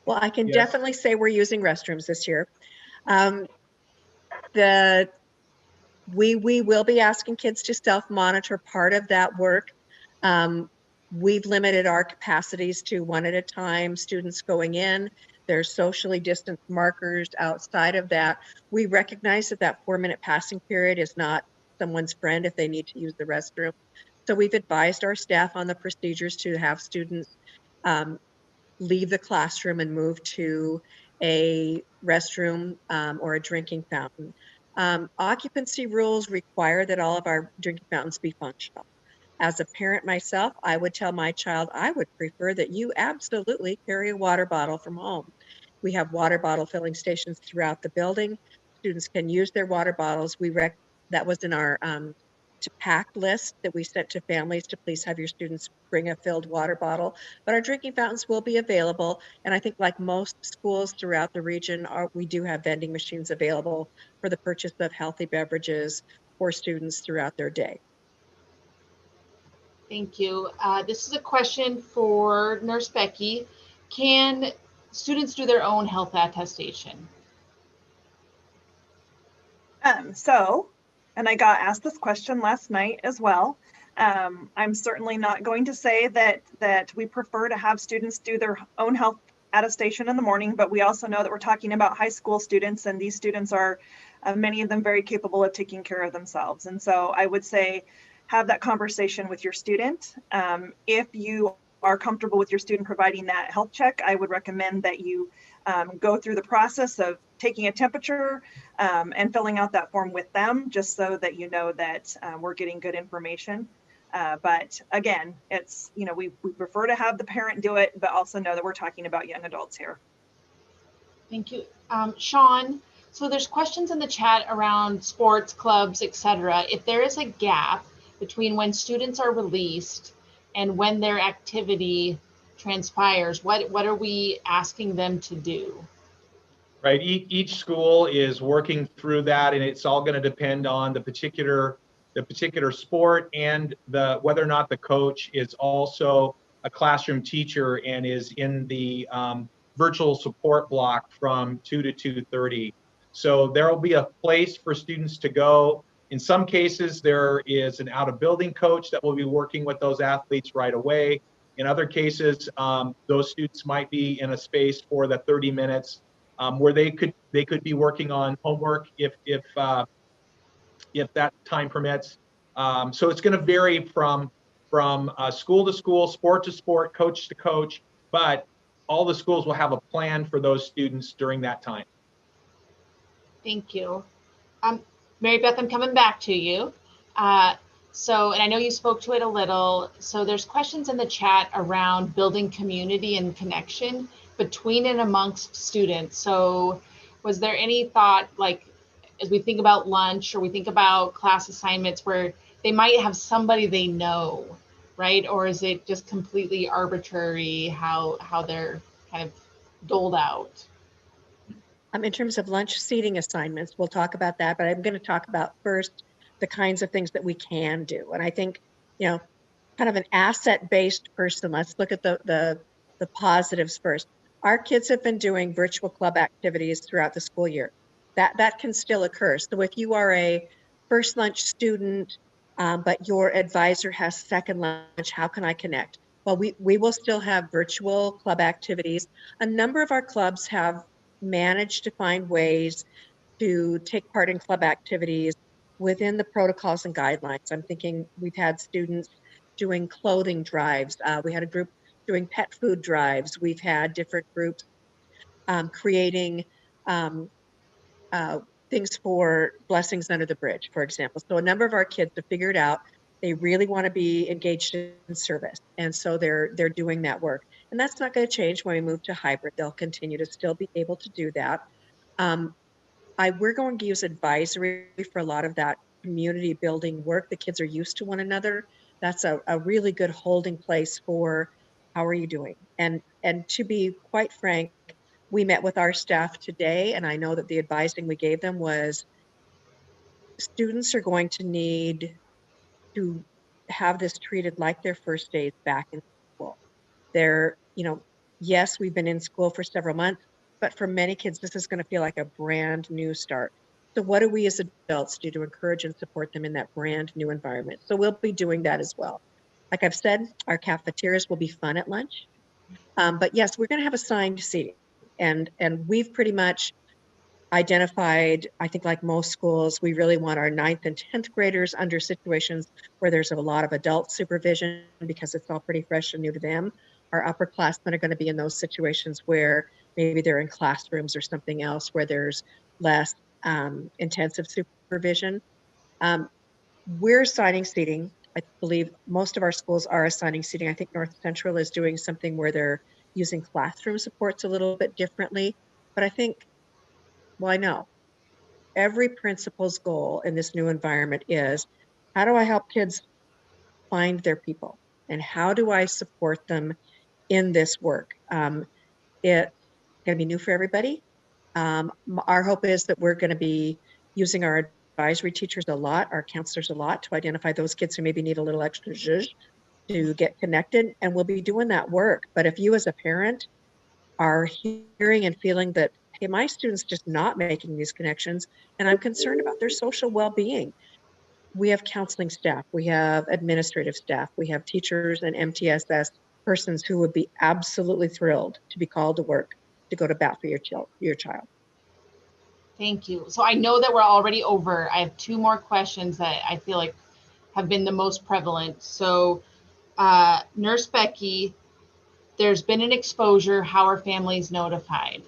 Well, I can Yes. definitely say we're using restrooms this year. We will be asking kids to self-monitor part of that work. We've limited our capacities to one at a time, students going in. There's socially distanced markers outside of that. We recognize that 4-minute passing period is not someone's friend if they need to use the restroom. So we've advised our staff on the procedures to have students leave the classroom and move to a restroom or a drinking fountain. Occupancy rules require that all of our drinking fountains be functional. As a parent myself, I would tell my child, I would prefer that you absolutely carry a water bottle from home. We have water bottle filling stations throughout the building. Students can use their water bottles. That was in our to pack list that we sent to families to please have your students bring a filled water bottle. But our drinking fountains will be available. And I think like most schools throughout the region, we do have vending machines available for the purchase of healthy beverages for students throughout their day. Thank you. This is a question for Nurse Becky. Can students do their own health attestation? And I got asked this question last night as well. I'm certainly not going to say that we prefer to have students do their own health attestation in the morning, but we also know that we're talking about high school students, and these students are, many of them, very capable of taking care of themselves. And so I would say, have that conversation with your student. If you are comfortable with your student providing that health check, I would recommend that you go through the process of taking a temperature and filling out that form with them, just so that you know that we're getting good information. But again, it's, we prefer to have the parent do it, but also know that we're talking about young adults here. Thank you. Sean, so there's questions in the chat around sports, clubs, etc. If there is a gap between when students are released and when their activity transpires, what are we asking them to do? Right. Each school is working through that, and it's all going to depend on the particular sport and whether or not the coach is also a classroom teacher and is in the virtual support block from 2 to 2:30. So there will be a place for students to go. In some cases, there is an out-of-building coach that will be working with those athletes right away. In other cases, those students might be in a space for the 30 minutes where they could be working on homework if that time permits. So it's going to vary from school to school, sport to sport, coach to coach, but all the schools will have a plan for those students during that time. Thank you. Mary Beth, I'm coming back to you. And I know you spoke to it a little. So there's questions in the chat around building community and connection between and amongst students. So was there any thought, like, as we think about lunch or we think about class assignments, where they might have somebody they know, right? Or is it just completely arbitrary how they're kind of doled out? In terms of lunch seating assignments, we'll talk about that, but I'm going to talk about first the kinds of things that we can do. And I think, kind of an asset-based person, let's look at the positives first. Our kids have been doing virtual club activities throughout the school year. That can still occur. So if you are a first lunch student, but your advisor has second lunch, how can I connect? Well, we will still have virtual club activities. A number of our clubs have managed to find ways to take part in club activities within the protocols and guidelines. I'm thinking we've had students doing clothing drives. We had a group doing pet food drives. We've had different groups creating things for Blessings Under the Bridge, for example. So a number of our kids have figured out they really want to be engaged in service. And so they're doing that work. And that's not going to change when we move to hybrid. They'll continue to still be able to do that. We're going to use advisory for a lot of that community building work. The kids are used to one another. That's a really good holding place for how are you doing? And to be quite frank, we met with our staff today, and I know that the advising we gave them was students are going to need to have this treated like their first days back in school. They're, yes, we've been in school for several months, but for many kids, this is going to feel like a brand new start. So what do we as adults do to encourage and support them in that brand new environment? So we'll be doing that as well. Like I've said, our cafeterias will be fun at lunch. But yes, we're going to have assigned seating. And we've pretty much identified, I think like most schools, we really want our 9th and 10th graders under situations where there's a lot of adult supervision because it's all pretty fresh and new to them. Our upperclassmen are going to be in those situations where maybe they're in classrooms or something else where there's less intensive supervision. We're assigning seating. I believe most of our schools are assigning seating. I think North Central is doing something where they're using classroom supports a little bit differently. But I think, well, I know every principal's goal in this new environment is How do I help kids find their people? And how do I support them in this work? It's going to be new for everybody. Our hope is that we're going to be using our advisory teachers a lot, our counselors a lot, to identify those kids who maybe need a little extra zhuzh to get connected, and we'll be doing that work. But if you as a parent are hearing and feeling that, hey, my student's just not making these connections, and I'm concerned about their social well-being, we have counseling staff, we have administrative staff, we have teachers and MTSS persons who would be absolutely thrilled to be called to work to go to bat for your child. Thank you. So I know that we're already over. I have two more questions that I feel like have been the most prevalent. So Nurse Becky, there's been an exposure. How are families notified?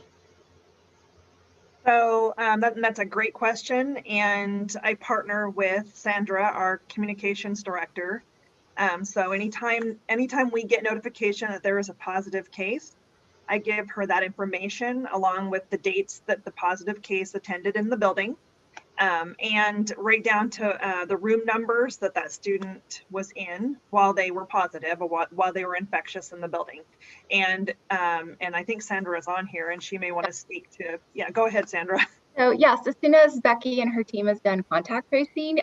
So that's a great question. And I partner with Sandra, our communications director. So anytime we get notification that there is a positive case, I give her that information along with the dates that the positive case attended in the building. And right down to the room numbers that student was in while they were positive or while they were infectious in the building. And I think Sandra is on here and she may want to speak to, yeah, go ahead, Sandra. So yes, as soon as Becky and her team has done contact tracing,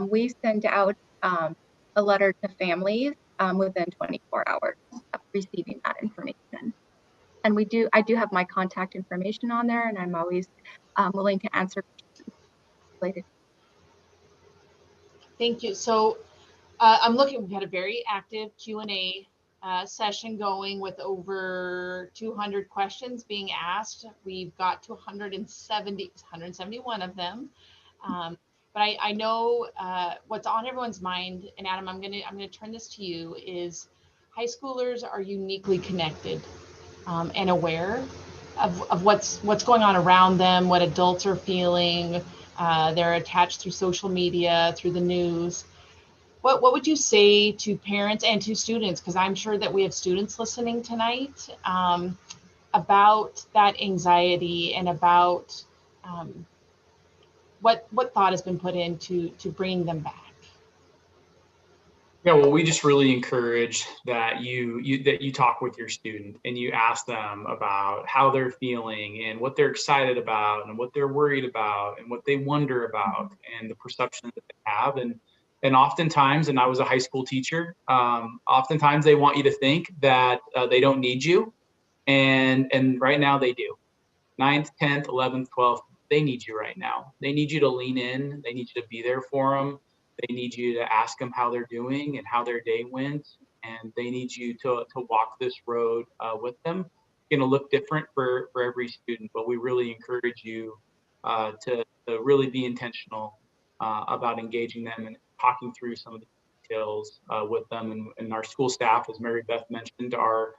we send out a letter to families within 24 hours of receiving that information. And I do have my contact information on there, and I'm always willing to answer questions related. Thank you. So I'm looking, we've had a very active Q&A session going with over 200 questions being asked. We've got to 171 of them. But I know what's on everyone's mind, and Adam, I'm gonna turn this to you, is high schoolers are uniquely connected and aware of what's going on around them, what adults are feeling. They're attached through social media, through the news. What would you say to parents and to students, because I'm sure that we have students listening tonight, about that anxiety and about what thought has been put into bringing them back? Yeah, well, we just really encourage that you talk with your student and you ask them about how they're feeling and what they're excited about and what they're worried about and what they wonder about and the perception that they have. And oftentimes, and I was a high school teacher, oftentimes they want you to think that they don't need you. And right now they do. 9th, 10th, 11th, 12th, they need you right now. They need you to lean in. They need you to be there for them. They need you to ask them how they're doing and how their day went. And they need you to walk this road with them. It's going to look different for every student, but we really encourage you to really be intentional about engaging them and talking through some of the details with them. And our school staff, as Mary Beth mentioned, are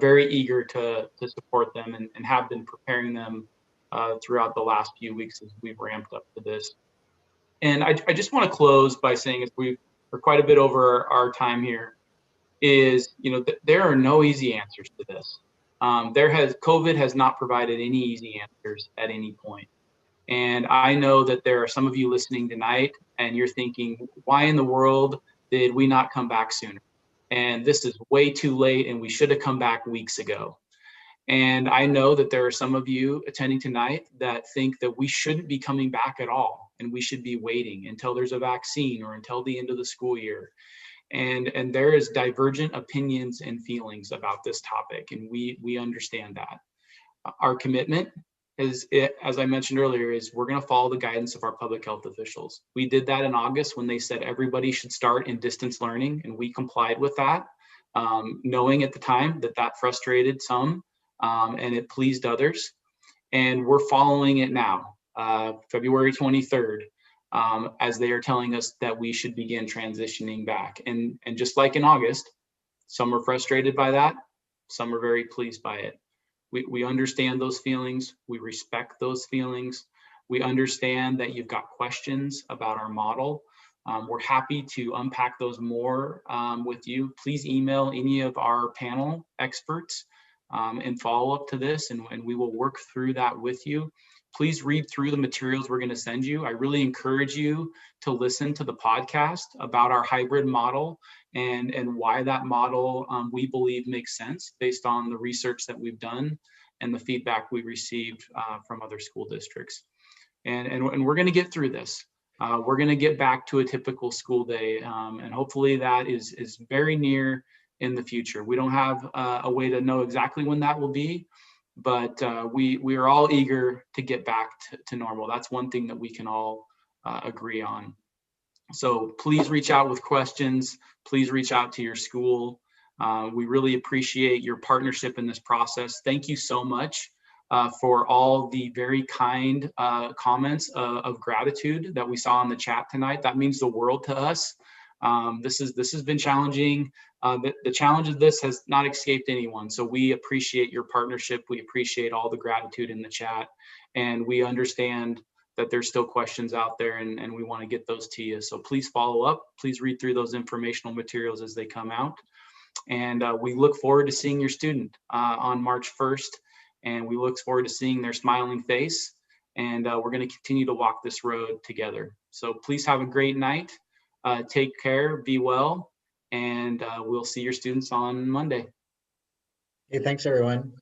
very eager to support them and have been preparing them throughout the last few weeks as we've ramped up to this. And I just want to close by saying, as we're quite a bit over our time here, is there are no easy answers to this. COVID has not provided any easy answers at any point. And I know that there are some of you listening tonight and you're thinking, why in the world did we not come back sooner? And this is way too late and we should have come back weeks ago. And I know that there are some of you attending tonight that think that we shouldn't be coming back at all and we should be waiting until there's a vaccine or until the end of the school year. And there is divergent opinions and feelings about this topic, and we understand that. Our commitment is, as I mentioned earlier, is we're going to follow the guidance of our public health officials. We did that in August when they said everybody should start in distance learning, and we complied with that, knowing at the time that frustrated some and it pleased others. And we're following it now, February 23rd, as they are telling us that we should begin transitioning back. And just like in August, some are frustrated by that, some are very pleased by it. We understand those feelings. We respect those feelings. We understand that you've got questions about our model. We're happy to unpack those more with you. Please email any of our panel experts and follow up to this, and we will work through that with you. please read through the materials we're going to send you. I really encourage you to listen to the podcast about our hybrid model and why that model we believe makes sense based on the research that we've done and the feedback we received from other school districts. And we're going to get through this. We're going to get back to a typical school day, and hopefully that is very near in the future. We don't have a way to know exactly when that will be, but we are all eager to get back to normal. That's one thing that we can all agree on. So please reach out with questions. Please reach out to your school. We really appreciate your partnership in this process. Thank you so much for all the very kind comments of gratitude that we saw in the chat tonight. That means the world to us. This has been challenging. The challenge of this has not escaped anyone. So we appreciate your partnership. We appreciate all the gratitude in the chat, and we understand that there's still questions out there, and we want to get those to you. So please follow up. Please read through those informational materials as they come out. And we look forward to seeing your student on March 1st. And we look forward to seeing their smiling face. And we're going to continue to walk this road together. So please have a great night. Take care, be well, and we'll see your students on Monday. Hey, thanks everyone.